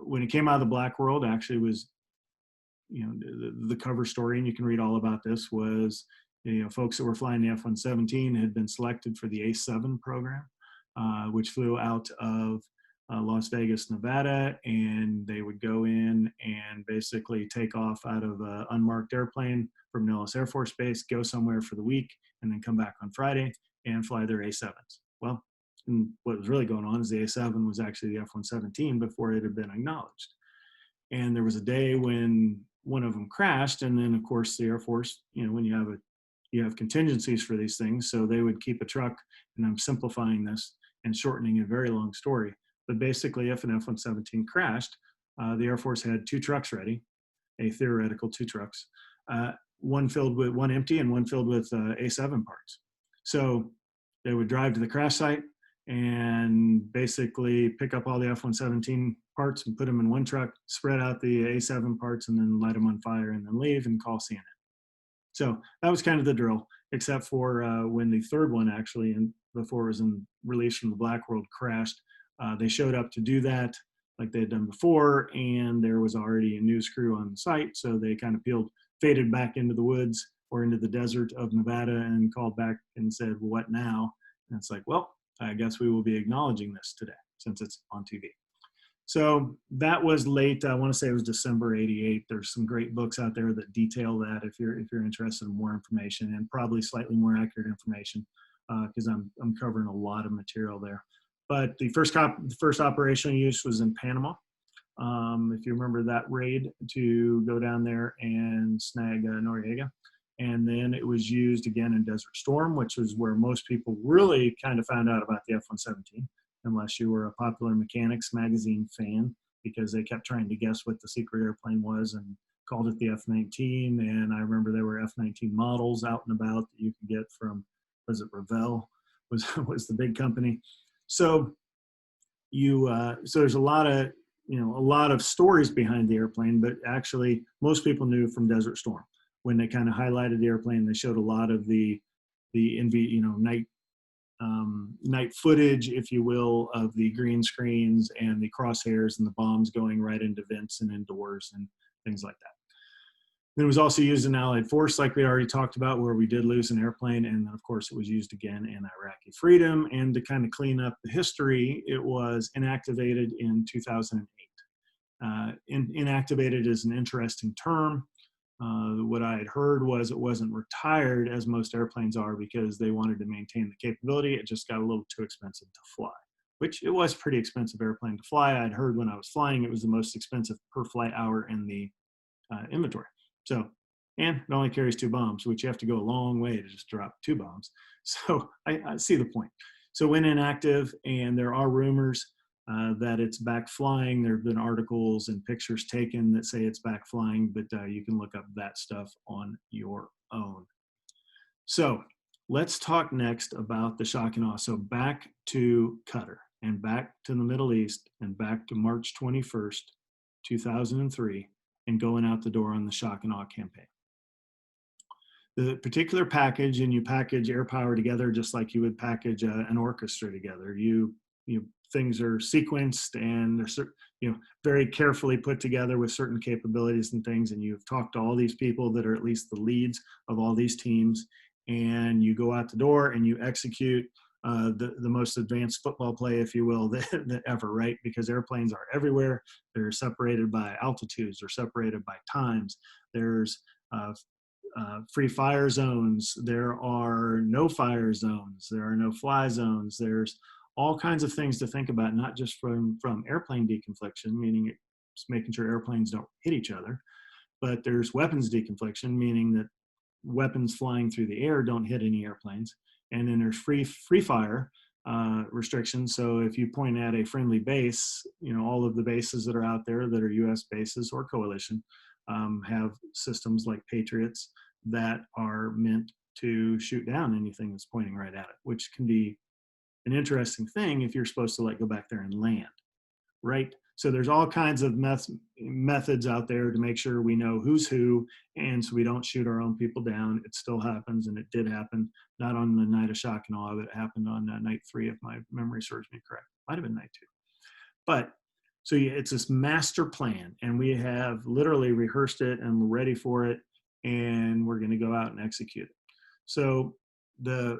when it came out of the black world, actually was, the cover story, and you can read all about this, was, folks that were flying the F-117 had been selected for the A7 program, which flew out of Las Vegas, Nevada, and they would go in and basically take off out of an unmarked airplane from Nellis Air Force Base, go somewhere for the week, and then come back on Friday and fly their A7s. Well, and what was really going on is the A7 was actually the F-117 before it had been acknowledged. And there was a day when one of them crashed, and then of course the Air Force, when you have contingencies for these things, so they would keep a truck, and I'm simplifying this and shortening a very long story, but basically if an F-117 crashed, the Air Force had two trucks ready, a theoretical two trucks, one empty and one filled with A7 parts. So they would drive to the crash site and basically pick up all the F-117 parts and put them in one truck, spread out the A7 parts, and then light them on fire, and then leave and call CNN. So that was kind of the drill, except for when the third one actually, and before it was released from the black world, crashed. They showed up to do that like they had done before, and there was already a news crew on the site, so they kind of faded back into the woods or into the desert of Nevada and called back and said, well, what now? And it's like, well, I guess we will be acknowledging this today since it's on TV. So that was late. I want to say it was December '88. There's some great books out there that detail that if you're interested in more information, and probably slightly more accurate information, because I'm covering a lot of material there. But the first operational use was in Panama. If you remember that raid to go down there and snag Noriega. And then it was used again in Desert Storm, which was where most people really kind of found out about the F-117, unless you were a Popular Mechanics magazine fan, because they kept trying to guess what the secret airplane was and called it the F-19. And I remember there were F-19 models out and about that you could get from, was it Revell, was the big company. So so there's a lot of stories behind the airplane, but actually most people knew from Desert Storm. When they kind of highlighted the airplane, they showed a lot of the night footage, if you will, of the green screens and the crosshairs and the bombs going right into vents and indoors and things like that. It was also used in Allied force, like we already talked about, where we did lose an airplane, and then of course it was used again in Iraqi Freedom. And to kind of clean up the history, it was inactivated in 2008. Inactivated is an interesting term. What I had heard was it wasn't retired, as most airplanes are, because they wanted to maintain the capability. It just got a little too expensive to fly, which it was a pretty expensive airplane to fly. I'd heard when I was flying, it was the most expensive per flight hour in the inventory. So, and it only carries 2 bombs, which you have to go a long way to just drop 2 bombs. So I see the point. So when inactive, and there are rumors that it's back flying. There have been articles and pictures taken that say it's back flying, but you can look up that stuff on your own. So let's talk next about the shock and awe. So back to Qatar. and back to the Middle East and back to March 21st, 2003, and going out the door on the shock and awe campaign. The particular package, and you package air power together just like you would package an orchestra together. Things are sequenced and they're very carefully put together with certain capabilities and things. And you've talked to all these people that are at least the leads of all these teams, and you go out the door and you execute the most advanced football play, if you will, that ever, right? Because airplanes are everywhere. They're separated by altitudes. They're separated by times. There's free fire zones. There are no fire zones. There are no fly zones. There's all kinds of things to think about, not just from airplane deconfliction, meaning it's making sure airplanes don't hit each other, but there's weapons deconfliction, meaning that weapons flying through the air don't hit any airplanes. And then there's free fire restrictions. So if you point at a friendly base, all of the bases that are out there that are U.S. bases or coalition have systems like Patriots that are meant to shoot down anything that's pointing right at it, which can be an interesting thing if you're supposed to go back there and land, right? So there's all kinds of methods out there to make sure we know who's who, and so we don't shoot our own people down. It still happens, and it did happen, not on the night of shock and awe, but it happened on night 3, if my memory serves me correct. Might have been night 2. But so it's this master plan, and we have literally rehearsed it, and we're ready for it, and we're going to go out and execute it. So the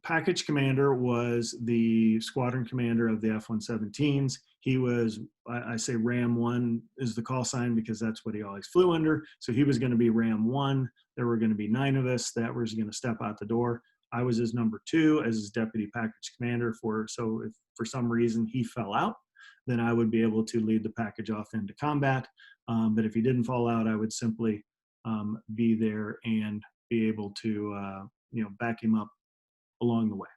package commander was the squadron commander of the F-117s. He was, I say Ram 1 is the call sign because that's what he always flew under. So he was going to be Ram 1. There were going to be 9 of us that was going to step out the door. I was his number 2 as his deputy package commander. So if for some reason he fell out, then I would be able to lead the package off into combat. But if he didn't fall out, I would simply be there and be able to back him up along the way.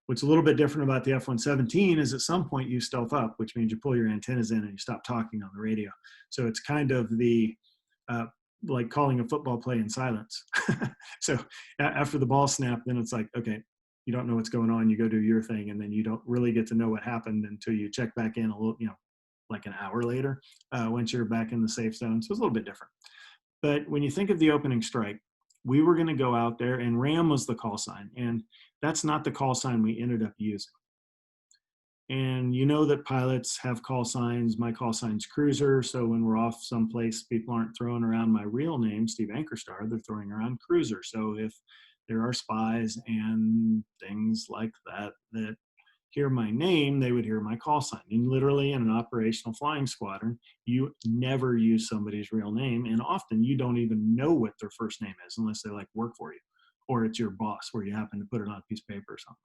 What's a little bit different about the F-117 is at some point you stealth up, which means you pull your antennas in and you stop talking on the radio. So it's kind of the like calling a football play in silence. So after the ball snap, then it's like, okay, you don't know what's going on. You go do your thing, and then you don't really get to know what happened until you check back in a little, like an hour later, once you're back in the safe zone. So it's a little bit different. But when you think of the opening strike, we were going to go out there, and Ram was the call sign. And that's not the call sign we ended up using. And you know that pilots have call signs. My call sign's Cruiser. So when we're off someplace, people aren't throwing around my real name, Steve Ankerstar. They're throwing around Cruiser. So if there are spies and things like that that hear my name, they would hear my call sign. And literally in an operational flying squadron, you never use somebody's real name. And often you don't even know what their first name is unless they work for you, or it's your boss where you happen to put it on a piece of paper or something.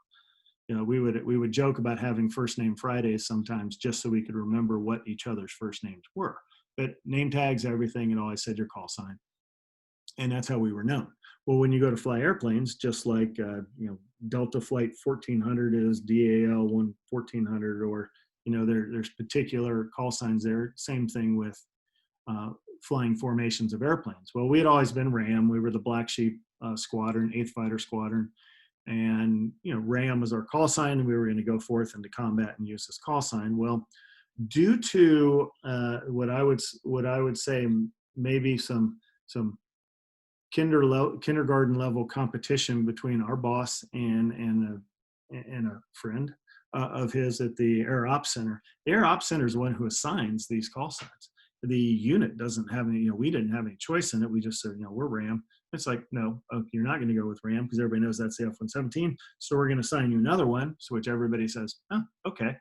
We would joke about having first name Fridays sometimes just so we could remember what each other's first names were. But name tags, everything, and always said your call sign. And that's how we were known. Well, when you go to fly airplanes, just like Delta Flight 1400 is DAL 1400, or there's particular call signs there. Same thing with flying formations of airplanes. Well, we had always been Ram. We were the Black Sheep Squadron, 8th Fighter Squadron, and Ram was our call sign, and we were going to go forth into combat and use this call sign. Well, due to what I would say maybe some kindergarten level competition between our boss and a friend of his at the Air Ops Center. The Air Ops Center is the one who assigns these call signs. The unit doesn't have any, we didn't have any choice in it. We just said, we're Ram. It's like, no, you're not going to go with Ram because everybody knows that's the F-117. So we're going to assign you another one. So which everybody says, oh, okay.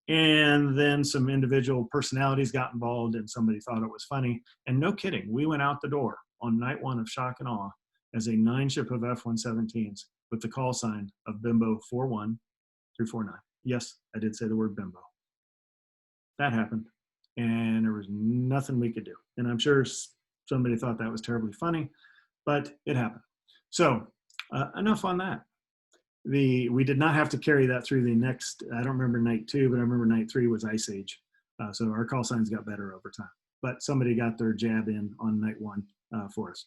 And then some individual personalities got involved, and somebody thought it was funny. And no kidding, we went out the door on night 1 of shock and awe as a 9-ship of F-117s with the call sign of Bimbo 41 through 49. Yes, I did say the word Bimbo. That happened, and there was nothing we could do. And I'm sure somebody thought that was terribly funny, but it happened. So enough on that. We did not have to carry that through the next, I don't remember night 2, but I remember night 3 was Ice Age. So our call signs got better over time. But somebody got their jab in on night 1 for us.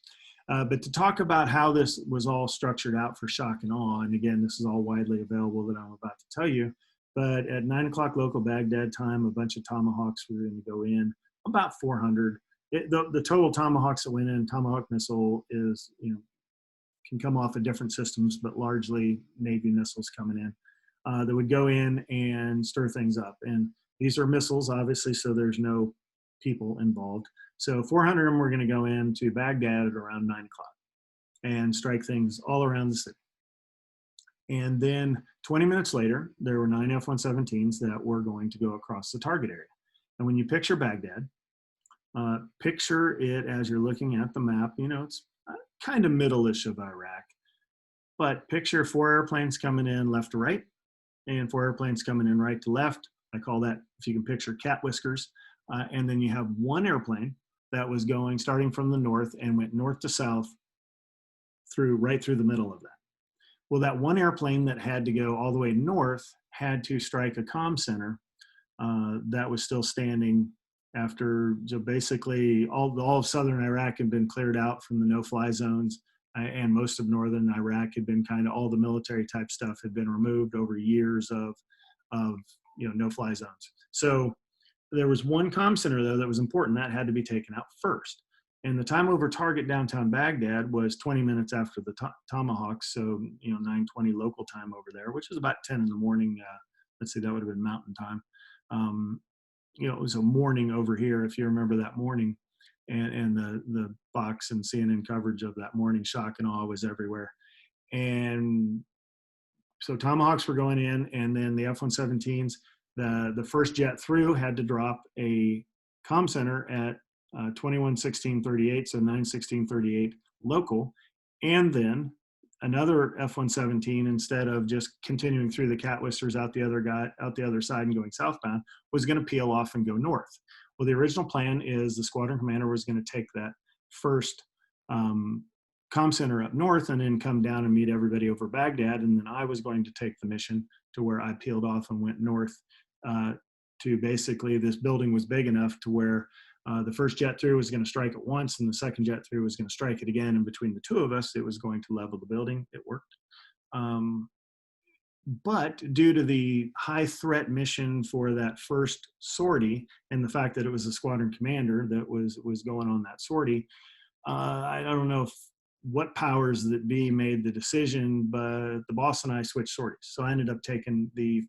But to talk about how this was all structured out for shock and awe, and again, this is all widely available that I'm about to tell you, But at 9 o'clock local Baghdad time, a bunch of Tomahawks were going to go in, about 400. The total Tomahawks that went in, Tomahawk missile is, can come off of different systems, but largely Navy missiles coming in that would go in and stir things up. And these are missiles, obviously, so there's no people involved. So 400 of them were going to go into Baghdad at around 9 o'clock and strike things all around the city. And then 20 minutes later, there were 9 F-117s that were going to go across the target area. And when you picture Baghdad, picture it as you're looking at the map. It's kind of middle-ish of Iraq, but picture 4 airplanes coming in left to right and 4 airplanes coming in right to left. I call that, if you can picture, cat whiskers. And then you have 1 airplane that was going, starting from the north and went north to south right through the middle of that. Well, that 1 airplane that had to go all the way north had to strike a comm center that was still standing after, so basically all of southern Iraq had been cleared out from the no-fly zones, and most of northern Iraq had been kind of, all the military type stuff had been removed over years of no-fly zones. So there was 1 comm center though that was important that had to be taken out first. And the time over target downtown Baghdad was 20 minutes after the Tomahawks, so 9:20 local time over there, which was about 10 in the morning. Let's see, that would have been Mountain time. It was a morning over here, if you remember that morning, and the Fox and CNN coverage of that morning, shock and awe was everywhere. And so Tomahawks were going in, and then the F-117s, the first jet through had to drop a comm center at 21:16:38, so 9:16:38 local, and then another F-117, instead of just continuing through the cat whiskers out the other side and going southbound, was going to peel off and go north. Well, the original plan is the squadron commander was going to take that first comm center up north and then come down and meet everybody over Baghdad, and then I was going to take the mission to where I peeled off and went north to basically, this building was big enough to where the first jet through was going to strike it once, and the second jet through was going to strike it again. And between the 2 of us, it was going to level the building. It worked. But due to the high threat mission for that first sortie and the fact that it was a squadron commander that was going on that sortie, I don't know what powers that be made the decision, but the boss and I switched sorties. So I ended up taking the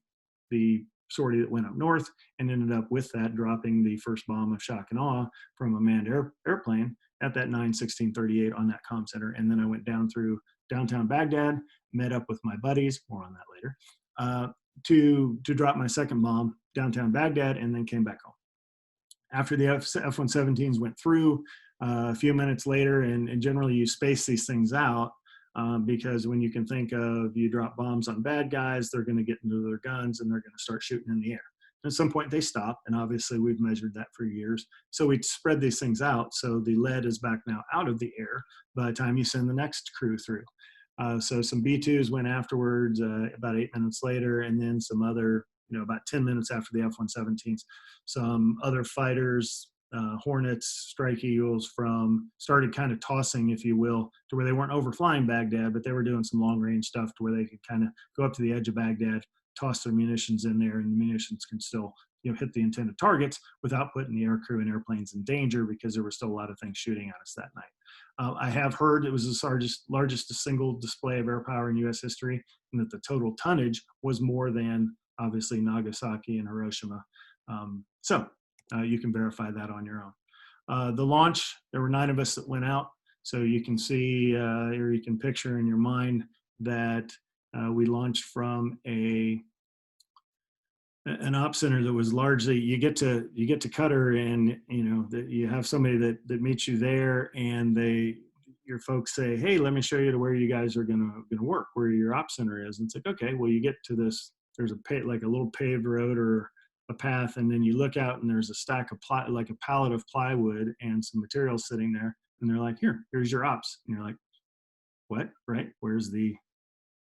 sortie that went up north and ended up with that dropping the first bomb of shock and awe from a manned airplane at that 9:16:38 on that comm center. And then I went down through downtown Baghdad, met up with my buddies, more on that later, to drop my second bomb downtown Baghdad, and then came back home. After the F-117s went through, a few minutes later, and generally you space these things out, because when you can think of, you drop bombs on bad guys, they're going to get into their guns and they're going to start shooting in the air. At some point they stop, and obviously we've measured that for years. So we spread these things out, so the lead is back now out of the air by the time you send the next crew through. So some B-2s went afterwards, about 8 minutes later, and then some other, about 10 minutes after the F-117s, some other fighters, Hornets, Strike Eagles, started kind of tossing, if you will, to where they weren't overflying Baghdad, but they were doing some long range stuff to where they could kind of go up to the edge of Baghdad, toss their munitions in there, and the munitions can still hit the intended targets without putting the air crew and airplanes in danger, because there were still a lot of things shooting at us that night. I have heard it was the largest single display of air power in U.S. history, and that the total tonnage was more than, obviously, Nagasaki and Hiroshima. So you can verify that on your own. The launch, there were 9 of us that went out, so you can see, or you can picture in your mind that we launched from an op center that was largely, you get to Qatar, and you have somebody that meets you there, and your folks say, hey, let me show you to where you guys are gonna work, where your op center is. And it's like, okay, well, you get to this, there's like a little paved road or a path, and then you look out and there's a stack of like a pallet of plywood and some materials sitting there, and they're like, here's your ops. And you're like, what? Right? Where's the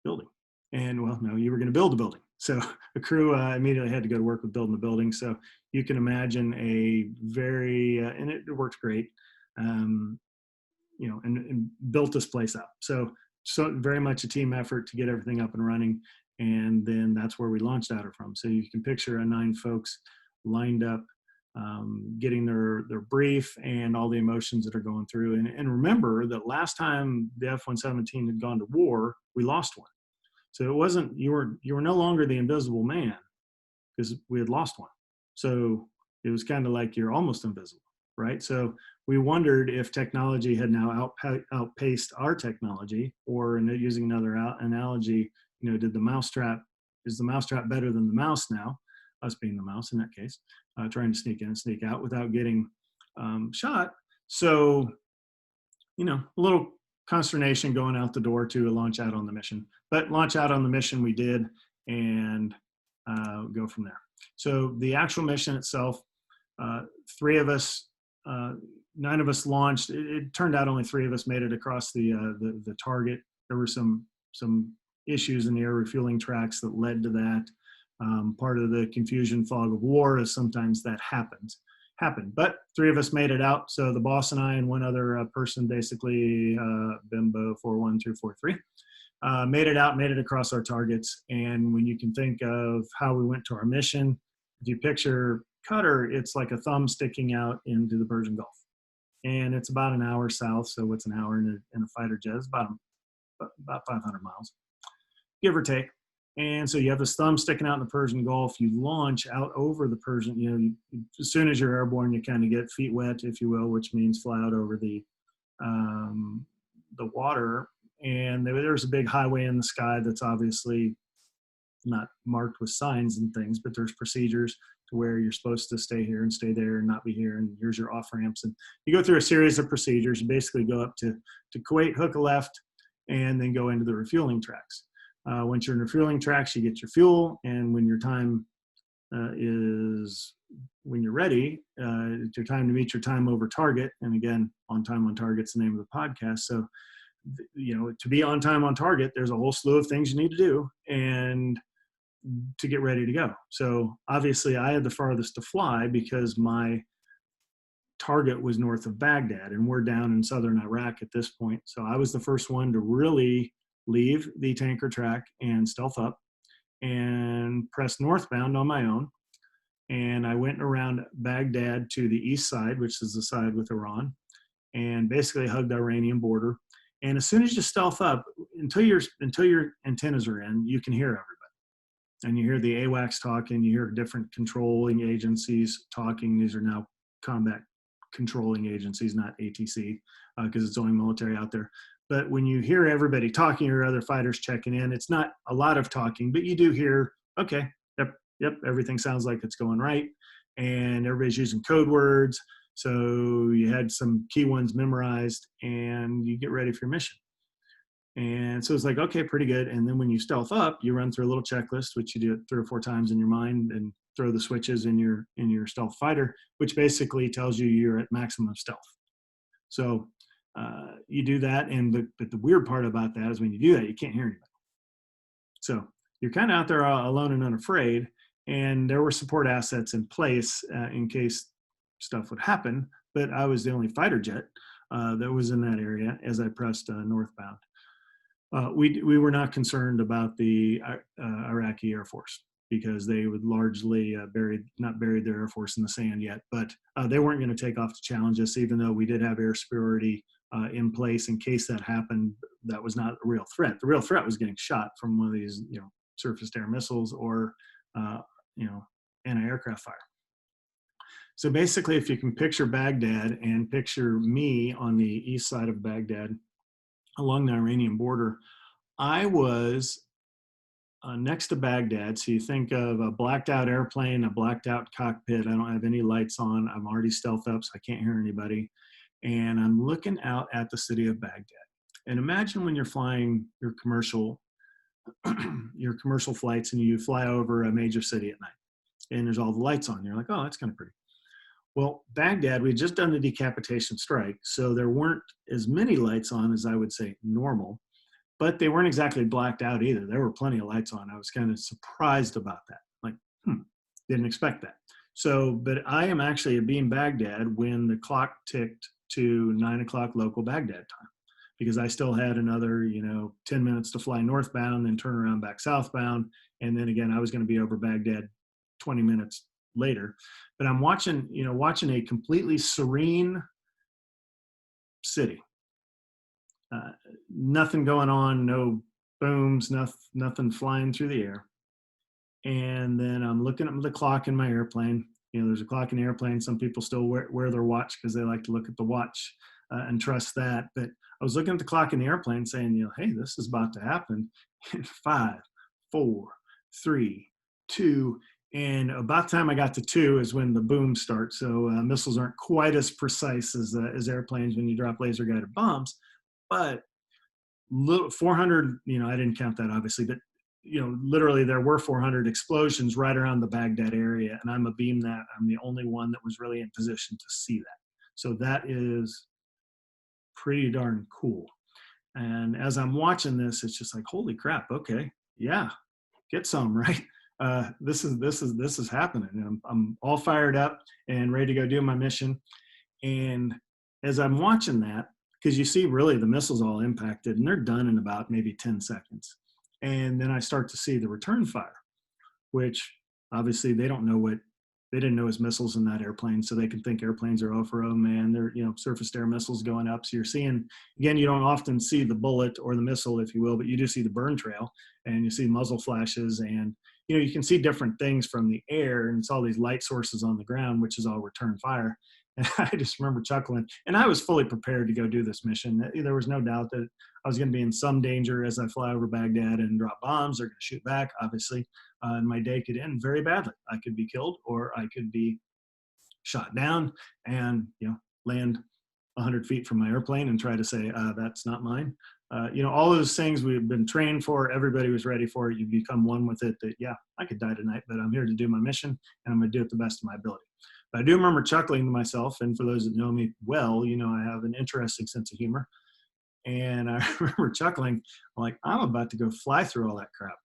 building? And well, no, you were going to build a building. So the crew immediately had to go to work with building the building. So you can imagine a very, and it worked great, and built this place up. So very much a team effort to get everything up and running. And then that's where we launched out of from. So you can picture 9 folks lined up, getting their brief and all the emotions that are going through. And remember that last time the F-117 had gone to war, we lost one. So it wasn't, you were no longer the invisible man because we had lost one. So it was kind of like you're almost invisible, right? So we wondered if technology had now outpaced our technology, or using another analogy, is the mousetrap better than the mouse now? Us being the mouse in that case, trying to sneak in and sneak out without getting shot. So, a little consternation going out the door to launch out on the mission. But launch out on the mission we did, and go from there. So the actual mission itself, 3 of us, 9 of us launched. It turned out only 3 of us made it across the target. There were some issues in the air refueling tracks that led to that. Part of the confusion fog of war is sometimes that happened. But 3 of us made it out. So the boss and I and one other person, basically Bimbo 41243, made it out, made it across our targets. And when you can think of how we went to our mission, if you picture Qatar, it's like a thumb sticking out into the Persian Gulf. And it's about an hour south. So what's an hour in a fighter jet? It's about 500 miles, give or take. And so you have this thumb sticking out in the Persian Gulf. You launch out over the Persian, as soon as you're airborne, you kind of get feet wet, if you will, which means fly out over the water. And there's a big highway in the sky that's obviously not marked with signs and things, but there's procedures to where you're supposed to stay here and stay there and not be here. And here's your off ramps. And you go through a series of procedures. You basically go up to Kuwait, hook a left, and then go into the refueling tracks. Once you're in refueling tracks, you get your fuel. And when your time when you're ready, it's your time to meet your time over target. And again, on time on target's the name of the podcast. So, to be on time on target, there's a whole slew of things you need to do and to get ready to go. So obviously I had the farthest to fly because my target was north of Baghdad, and we're down in southern Iraq at this point. So I was the first one to really leave the tanker track and stealth up and press northbound on my own. And I went around Baghdad to the east side, which is the side with Iran, and basically hugged the Iranian border. And as soon as you stealth up, until your antennas are in, you can hear everybody. And you hear the AWACS talking, you hear different controlling agencies talking. These are now combat controlling agencies, not ATC, because it's only military out there. But when you hear everybody talking, or other fighters checking in, it's not a lot of talking, but you do hear, okay, yep, everything sounds like it's going right. And everybody's using code words. So you had some key ones memorized, and you get ready for your mission. And so it's like, okay, pretty good. And then when you stealth up, you run through a little checklist, which you do it 3 or 4 times in your mind, and throw the switches in your stealth fighter, which basically tells you you're at maximum stealth. So you do that. But the weird part about that is when you do that, you can't hear anybody. So you're kind of out there alone and unafraid. And there were support assets in place in case stuff would happen. But I was the only fighter jet that was in that area as I pressed northbound. We were not concerned about the Iraqi Air Force, because they would largely not buried their Air Force in the sand yet, but they weren't going to take off to challenge us, even though we did have air superiority in place in case that happened. That was not a real threat. The real threat was getting shot from one of these, surface to air missiles or, anti-aircraft fire. So basically, if you can picture Baghdad and picture me on the east side of Baghdad along the Iranian border, I was next to Baghdad. So you think of a blacked out airplane, a blacked out cockpit. I don't have any lights on. I'm already stealth up, so I can't hear anybody. And I'm looking out at the city of Baghdad. And imagine when you're flying your commercial flights, and you fly over a major city at night, and there's all the lights on. You're like, oh, that's kind of pretty. Well, Baghdad, we'd just done the decapitation strike, so there weren't as many lights on as I would say normal, but they weren't exactly blacked out either. There were plenty of lights on. I was kind of surprised about that. Like, didn't expect that. So, but I am actually being Baghdad when the clock ticked to 9 o'clock local Baghdad time. because I still had another, 10 minutes to fly northbound, then turn around back southbound. And then again, I was going to be over Baghdad 20 minutes later. But I'm watching a completely serene city. Nothing going on, no booms, nothing flying through the air. And then I'm looking at the clock in my airplane. There's a clock in the airplane. Some people still wear their watch because they like to look at the watch and trust that. But I was looking at the clock in the airplane saying, hey, this is about to happen in 5, 4, 3, 2. And about the time I got to 2 is when the boom starts. So missiles aren't quite as precise as airplanes when you drop laser guided bombs. But 400, I didn't count that obviously, but literally there were 400 explosions right around the Baghdad area, and I'm the only one that was really in position to see that. So that is pretty darn cool. And as I'm watching this, it's just like, holy crap, okay, yeah, get some, right? This is happening. And I'm all fired up and ready to go do my mission. And as I'm watching that, because you see really the missiles all impacted and they're done in about maybe 10 seconds. And then I start to see the return fire, which obviously they didn't know as missiles in that airplane. So they can think airplanes are, oh, for, oh man, they're, surface to air missiles going up. So you're seeing, again, you don't often see the bullet or the missile, if you will, but you do see the burn trail and you see muzzle flashes, and, you can see different things from the air, and it's all these light sources on the ground, which is all return fire. And I just remember chuckling, and I was fully prepared to go do this mission. There was no doubt that I was going to be in some danger as I fly over Baghdad and drop bombs. They're going to shoot back, obviously, and my day could end very badly. I could be killed, or I could be shot down and, land 100 feet from my airplane and try to say, that's not mine. All those things we've been trained for, everybody was ready for it. You become one with it that, yeah, I could die tonight, but I'm here to do my mission, and I'm going to do it the best of my ability. But I do remember chuckling to myself, and for those that know me well, I have an interesting sense of humor. And I remember chuckling, like, I'm about to go fly through all that crap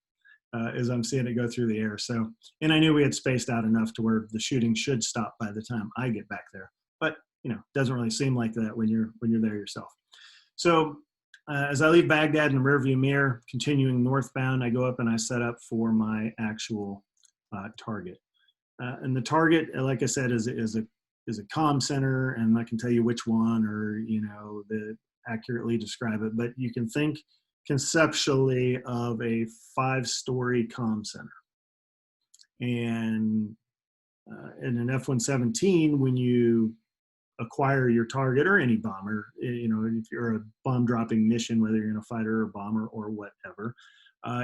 as I'm seeing it go through the air. So, and I knew we had spaced out enough to where the shooting should stop by the time I get back there. But, doesn't really seem like that when you're there yourself. So as I leave Baghdad in the rearview mirror, continuing northbound, I go up and I set up for my actual target. And the target, like I said, is a comm center, and I can tell you which one, or accurately describe it. But you can think conceptually of a 5-story comm center. And in an F-117, when you acquire your target, or any bomber, if you're a bomb dropping mission, whether you're in a fighter or bomber or whatever,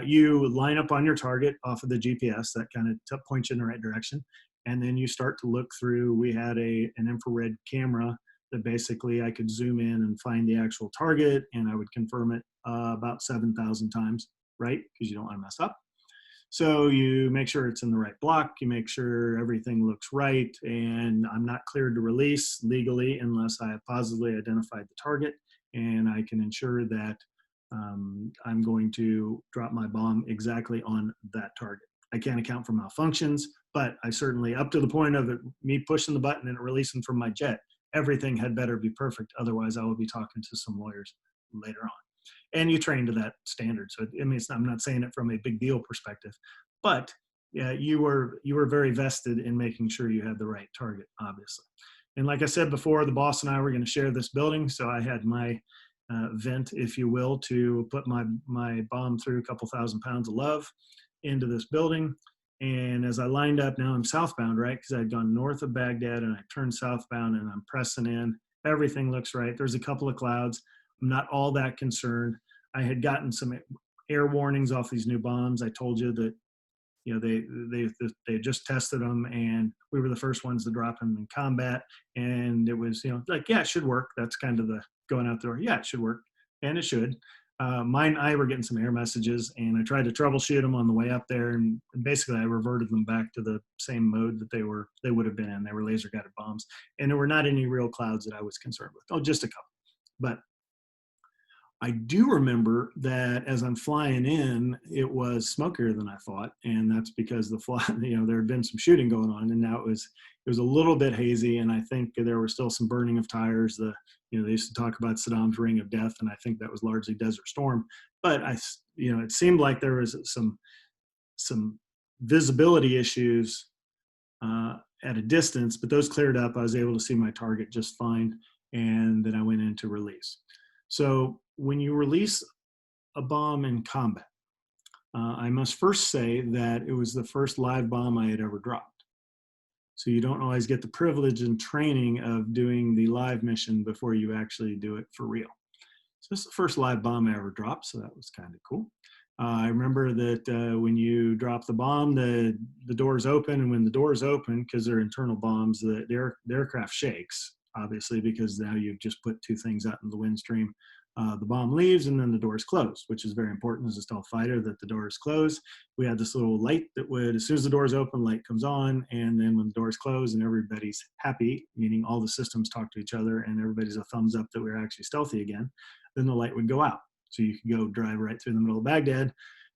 you line up on your target off of the GPS that kind of points you in the right direction. And then you start to look through. We had an infrared camera that basically I could zoom in and find the actual target, and I would confirm it about 7,000 times, right? Because you don't want to mess up. So you make sure it's in the right block, you make sure everything looks right, and I'm not cleared to release legally unless I have positively identified the target, and I can ensure that I'm going to drop my bomb exactly on that target. I can't account for malfunctions, but I certainly, up to the point of me pushing the button and it releasing from my jet, everything had better be perfect. Otherwise, I will be talking to some lawyers later on. And you train to that standard. So I'm not saying it from a big deal perspective, but yeah, you were very vested in making sure you had the right target, obviously. And like I said before, the boss and I were going to share this building, so I had my vent, if you will, to put my bomb through a couple thousand pounds of love into this building. And as I lined up, now I'm southbound, right? Because I'd gone north of Baghdad and I turned southbound, and I'm pressing in. Everything looks right. There's a couple of clouds. I'm not all that concerned. I had gotten some air warnings off these new bombs. I told you that, they just tested them, and we were the first ones to drop them in combat. And it was, like, yeah, it should work. That's kind of the going out there. Yeah, it should work. And it should. Mine, I were getting some error messages, and I tried to troubleshoot them on the way up there. And basically I reverted them back to the same mode that they would have been in. They were laser guided bombs, and there were not any real clouds that I was concerned with. Oh, just a couple. But I do remember that as I'm flying in, it was smokier than I thought, and that's because there had been some shooting going on, and now it was a little bit hazy, and I think there was still some burning of tires. They used to talk about Saddam's Ring of Death, and I think that was largely Desert Storm, but it seemed like there was some visibility issues at a distance, but those cleared up. I was able to see my target just fine, and then I went into release. So when you release a bomb in combat, I must first say that it was the first live bomb I had ever dropped. So you don't always get the privilege and training of doing the live mission before you actually do it for real. So this is the first live bomb I ever dropped, so that was kind of cool. I remember that when you drop the bomb, the doors open, and when the doors open, because they're internal bombs, the aircraft shakes, obviously, because now you've just put two things out in the wind stream. The bomb leaves, and then the doors close, which is very important as a stealth fighter that the doors close. We had this little light that would, as soon as the doors open, light comes on, and then when the doors close and everybody's happy, meaning all the systems talk to each other and everybody's a thumbs up that we're actually stealthy again, then the light would go out. So you can go drive right through the middle of Baghdad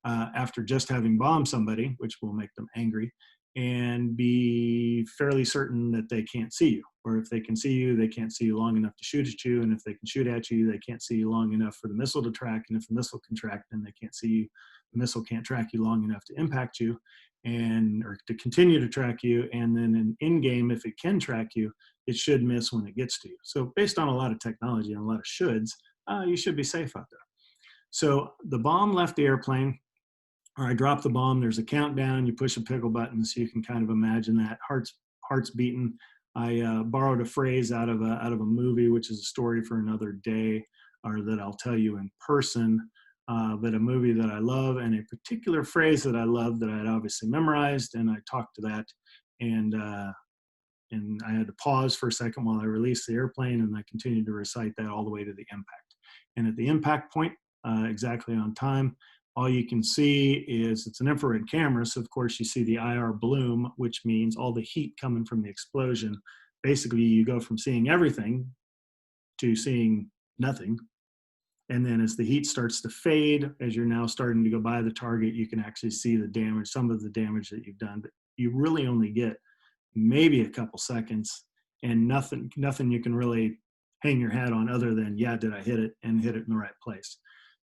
after just having bombed somebody, which will make them angry, and be fairly certain that they can't see you. Or if they can see you, they can't see you long enough to shoot at you. And if they can shoot at you, they can't see you long enough for the missile to track. And if the missile can track, then they can't see you. The missile can't track you long enough to impact you or to continue to track you. And then in game, if it can track you, it should miss when it gets to you. So based on a lot of technology and a lot of shoulds, you should be safe out there. So the bomb left the airplane, or I dropped the bomb. There's a countdown. You push a pickle button, so you can kind of imagine that. Hearts beating. I borrowed a phrase out of a movie, which is a story for another day, or that I'll tell you in person. But a movie that I love, and a particular phrase that I love that I had obviously memorized, and I talked to that, and I had to pause for a second while I released the airplane, and I continued to recite that all the way to the impact. And at the impact point, exactly on time, all you can see is it's an infrared camera. So of course you see the IR bloom, which means all the heat coming from the explosion. Basically you go from seeing everything to seeing nothing. And then as the heat starts to fade, as you're now starting to go by the target, you can actually see the damage, some of the damage that you've done, but you really only get maybe a couple seconds and nothing you can really hang your hat on other than, yeah, did I hit it and hit it in the right place?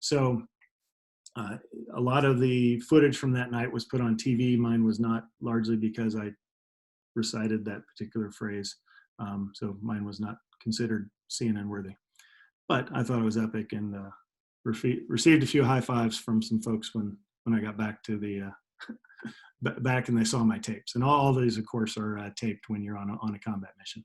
So a lot of the footage from that night was put on TV. Mine was not, largely because I recited that particular phrase. So mine was not considered CNN worthy. But I thought it was epic, and received a few high fives from some folks when I got back to the back and they saw my tapes. And all these, of course, are taped when you're on a combat mission.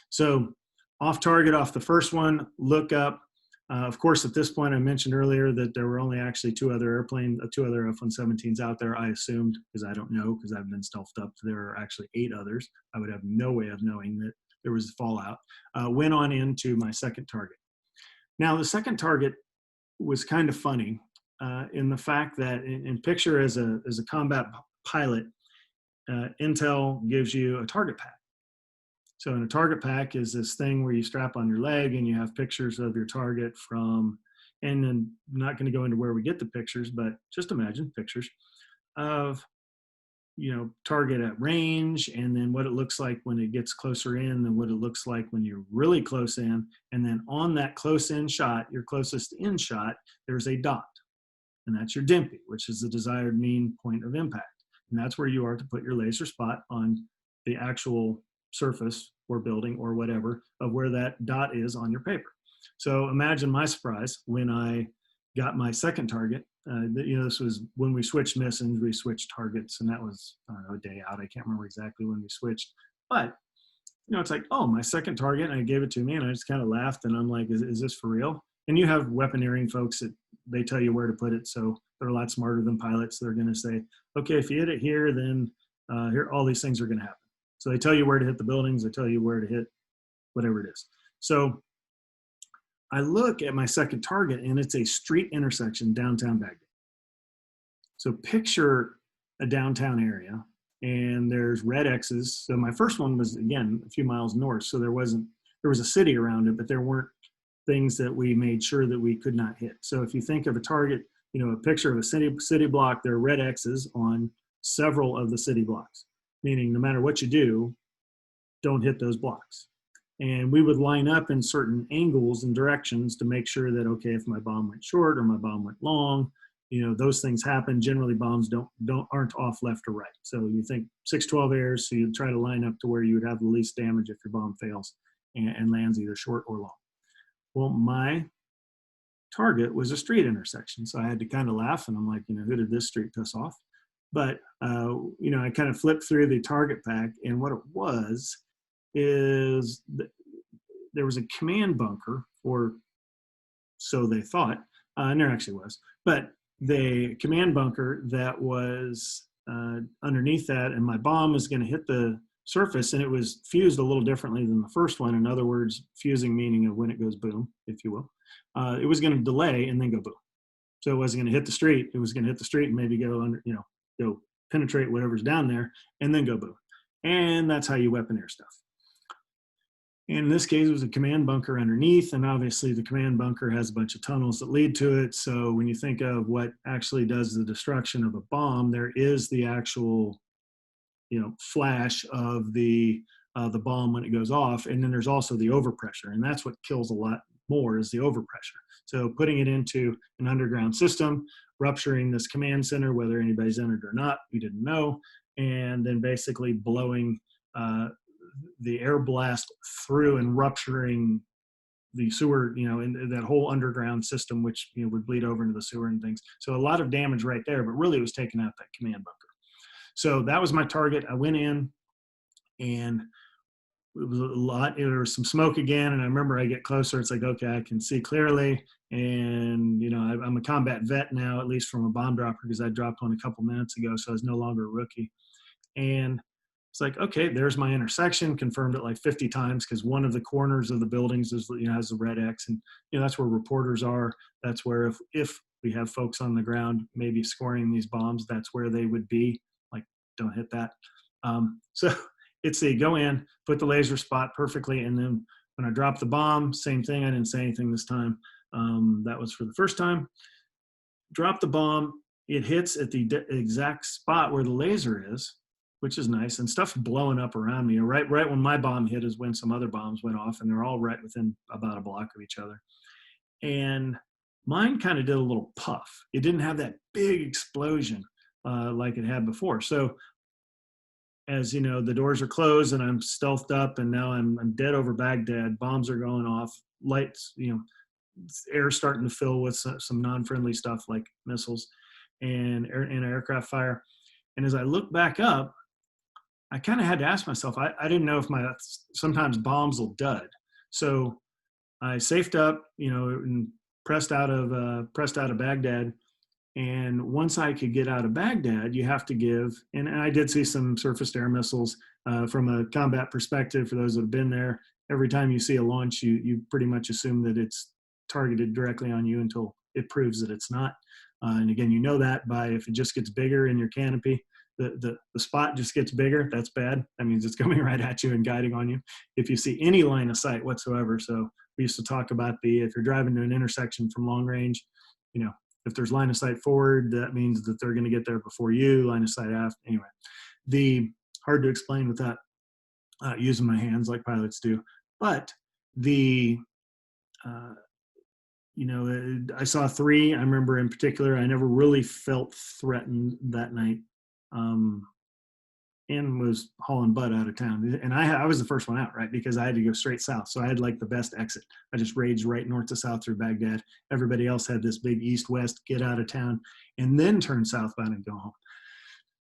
So off target, off the first one, look up. Of course, at this point, I mentioned earlier that there were only actually two other F-117s out there, I assumed, because I don't know, because I've been stealthed up. There are actually 8 others. I would have no way of knowing that there was fallout. Went on into my second target. Now, the second target was kind of funny in the fact that, in picture as a combat pilot, Intel gives you a target pack. So in a target pack is this thing where you strap on your leg and you have pictures of your target from, and then I'm not going to go into where we get the pictures, but just imagine pictures of, target at range, and then what it looks like when it gets closer in, and what it looks like when you're really close in. And then on that close in shot, your closest in shot, there's a dot. And that's your DIMPI, which is the desired mean point of impact. And that's where you are to put your laser spot on the actual surface or building or whatever of where that dot is on your paper. So imagine my surprise when I got my second target. This was when we switched missions, we switched targets, and that was, I don't know, a day out. I can't remember exactly when we switched, but it's like, oh, my second target, and I gave it to me, and I just kind of laughed, and I'm like, is this for real? And you have weaponeering folks that they tell you where to put it, so they're a lot smarter than pilots. They're going to say, okay, if you hit it here, then here, all these things are going to happen. So they tell you where to hit the buildings. They tell you where to hit whatever it is. So I look at my second target, and it's a street intersection downtown Baghdad. So picture a downtown area, and there's red X's. So my first one was, again, a few miles north. So there was a city around it, but there weren't things that we made sure that we could not hit. So if you think of a target, a picture of a city block, there are red X's on several of the city blocks, meaning no matter what you do, don't hit those blocks. And we would line up in certain angles and directions to make sure that, okay, if my bomb went short or my bomb went long, those things happen. Generally, bombs aren't off left or right. So you think 612 airs, so you try to line up to where you would have the least damage if your bomb fails and lands either short or long. Well, my target was a street intersection, so I had to kind of laugh, and I'm like, who did this street piss off? But I kind of flipped through the target pack, and what it was is there was a command bunker, or so they thought, and there actually was, but the command bunker that was underneath that, and my bomb was going to hit the surface, and it was fused a little differently than the first one. In other words, fusing meaning of when it goes boom, if you will. It was going to delay and then go boom. So it wasn't going to hit the street. It was going to hit the street and maybe go under, go penetrate whatever's down there and then go boom. And that's how you weapon air stuff. And in this case, it was a command bunker underneath, and obviously the command bunker has a bunch of tunnels that lead to it. So when you think of what actually does the destruction of a bomb, there is the actual, flash of the bomb when it goes off, and then there's also the overpressure, and that's what kills a lot more is the overpressure. So putting it into an underground system, rupturing this command center, whether anybody's entered or not, we didn't know, and then basically blowing the air blast through and rupturing the sewer, in that whole underground system, which would bleed over into the sewer and things. So a lot of damage right there, but really it was taking out that command bunker. So that was my target. I went in, and it was a lot. There was some smoke again, and I remember I get closer. It's like, okay, I can see clearly, and I'm a combat vet now, at least from a bomb dropper, because I dropped one a couple minutes ago, so I was no longer a rookie. And it's like, okay, there's my intersection. Confirmed it like 50 times because one of the corners of the buildings is, has the red X, and that's where reporters are. That's where if we have folks on the ground maybe scoring these bombs, that's where they would be. Like, don't hit that. So it's a go in, put the laser spot perfectly, and then when I drop the bomb, same thing. I didn't say anything this time. That was for the first time. Drop the bomb. It hits at the exact spot where the laser is, which is nice, and stuff blowing up around me. Right when my bomb hit is when some other bombs went off, and they're all right within about a block of each other. And mine kind of did a little puff. It didn't have that big explosion like it had before. So as the doors are closed and I'm stealthed up, and now I'm dead over Baghdad, bombs are going off, lights, air starting to fill with some non-friendly stuff like missiles and aircraft fire. And as I look back up, I kind of had to ask myself, I didn't know if sometimes bombs will dud. So I safed up, and pressed out of Baghdad. And once I could get out of Baghdad, you have to give, and I did see some surface to air missiles from a combat perspective. For those that have been there, every time you see a launch, you pretty much assume that it's targeted directly on you until it proves that it's not. And again, that by if it just gets bigger in your canopy, the spot just gets bigger, that's bad. That means it's coming right at you and guiding on you. If you see any line of sight whatsoever, so we used to talk about if you're driving to an intersection from long range, if there's line of sight forward, that means that they're going to get there before you, line of sight aft. Anyway, hard to explain without using my hands like pilots do. But I saw 3. I remember in particular, I never really felt threatened that night, and was hauling butt out of town. And I was the first one out, right? Because I had to go straight south. So I had like the best exit. I just raged right north to south through Baghdad. Everybody else had this big east-west, get out of town, and then turn southbound and go home.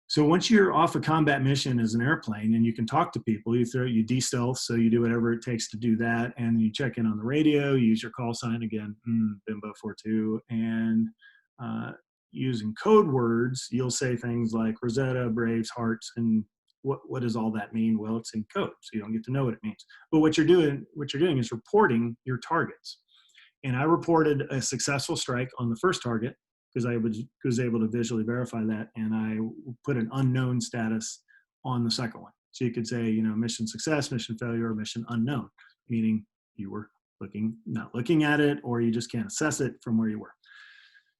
So once you're off a combat mission as an airplane and you can talk to people, you de-stealth, so you do whatever it takes to do that, and you check in on the radio, you use your call sign again, Bimbo 42, and using code words, you'll say things like Rosetta, Braves, Hearts, and what does all that mean? Well, it's in code, so you don't get to know what it means. But what you're doing is reporting your targets. And I reported a successful strike on the first target because I was able to visually verify that, and I put an unknown status on the second one. So you could say, mission success, mission failure, or mission unknown, meaning you were not looking at it, or you just can't assess it from where you were.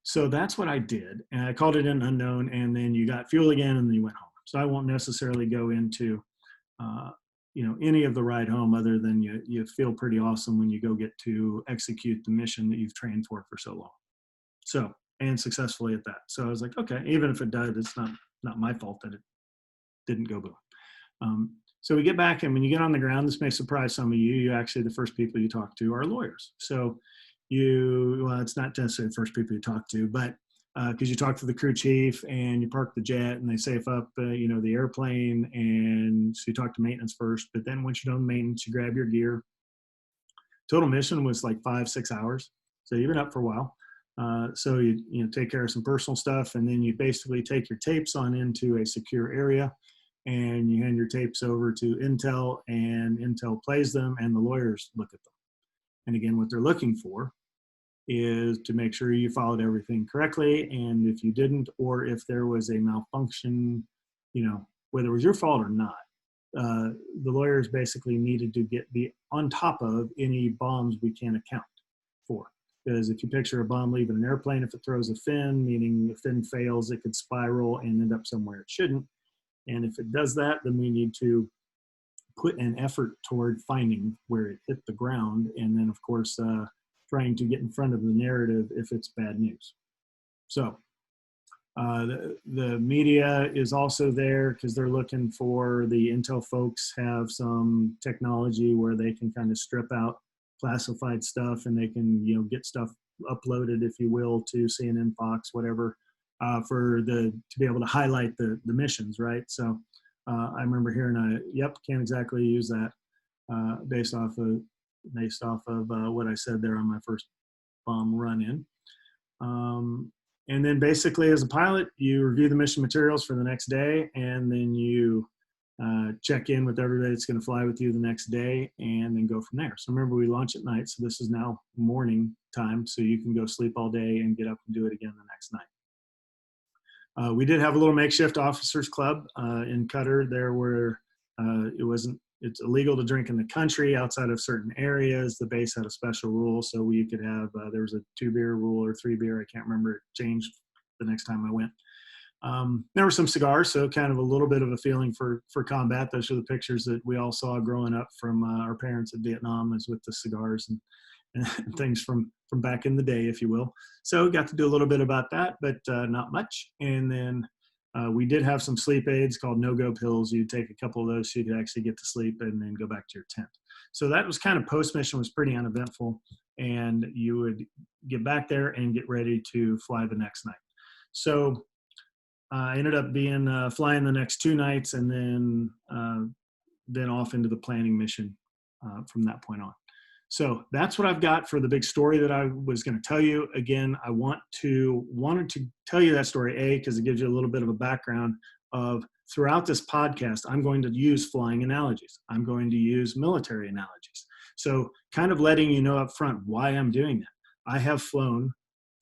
So that's what I did. And I called it an unknown, and then you got fuel again, and then you went home. So I won't necessarily go into, any of the ride home, other than you feel pretty awesome when you go get to execute the mission that you've trained for so long. So, and successfully at that. So I was like, okay, even if it does, it's not my fault that it didn't go boom. So we get back, and when you get on the ground, this may surprise some of you. You actually, the first people you talk to are lawyers. So it's not necessarily the first people you talk to, but because you talk to the crew chief and you park the jet and they safe up, the airplane, and so you talk to maintenance first. But then once you're done maintenance, you grab your gear. Total mission was like 5-6 hours, so you've been up for a while. So you take care of some personal stuff, and then you basically take your tapes on into a secure area, and you hand your tapes over to Intel, and Intel plays them, and the lawyers look at them. And again, what they're looking for is to make sure you followed everything correctly, and if you didn't, or if there was a malfunction, whether it was your fault or not, the lawyers basically needed to be on top of any bombs we can't account for. Because if you picture a bomb leaving an airplane, if it throws a fin, meaning the fin fails, it could spiral and end up somewhere it shouldn't. And if it does that, then we need to put an effort toward finding where it hit the ground, and then of course trying to get in front of the narrative if it's bad news. So the media is also there because they're looking for the Intel folks have some technology where they can kind of strip out classified stuff, and they can get stuff uploaded, if you will, to CNN, Fox, whatever, to be able to highlight the missions, right? So I remember hearing, can't exactly use that based off of what I said there on my first bomb run-in. And then basically, as a pilot, you review the mission materials for the next day, and then you check in with everybody that's going to fly with you the next day, and then go from there. So remember, we launch at night, so this is now morning time, so you can go sleep all day and get up and do it again the next night. We did have a little makeshift officers club in Qatar there, where it's illegal to drink in the country outside of certain areas. The base had a special rule, so you could have, there was a 2-beer rule or 3-beer, I can't remember, it changed the next time I went. There were some cigars, so kind of a little bit of a feeling for combat. Those are the pictures that we all saw growing up from our parents in Vietnam, is with the cigars and things from back in the day, if you will. So got to do a little bit about that, but not much. And then we did have some sleep aids called no-go pills. You'd take a couple of those so you could actually get to sleep and then go back to your tent. So that was kind of, post-mission was pretty uneventful, and you would get back there and get ready to fly the next night. So I ended up flying the next 2 nights, and then off into the planning mission from that point on. So that's what I've got for the big story that I was going to tell you. Again, I wanted to tell you that story, because it gives you a little bit of a background of, throughout this podcast, I'm going to use flying analogies. I'm going to use military analogies. So kind of letting you know up front why I'm doing that. I have flown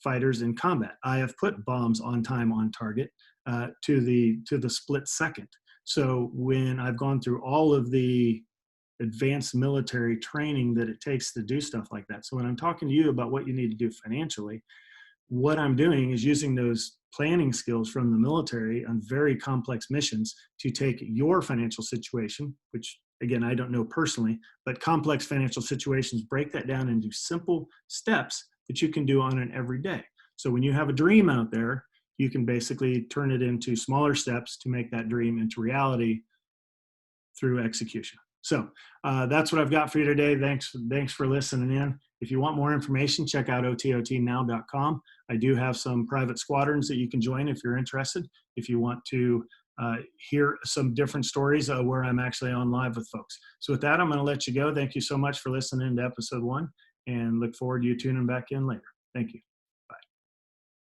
fighters in combat. I have put bombs on time, on target, to the split second. So when I've gone through all of the advanced military training that it takes to do stuff like that. So when I'm talking to you about what you need to do financially, what I'm doing is using those planning skills from the military on very complex missions to take your financial situation, which again, I don't know personally, but complex financial situations, break that down into simple steps that you can do on an everyday. So when you have a dream out there, you can basically turn it into smaller steps to make that dream into reality through execution. So that's what I've got for you today. Thanks for listening in. If you want more information, check out ototnow.com. I do have some private squadrons that you can join if you're interested. If you want to hear some different stories where I'm actually on live with folks. So with that, I'm going to let you go. Thank you so much for listening to episode 1, and look forward to you tuning back in later. Thank you.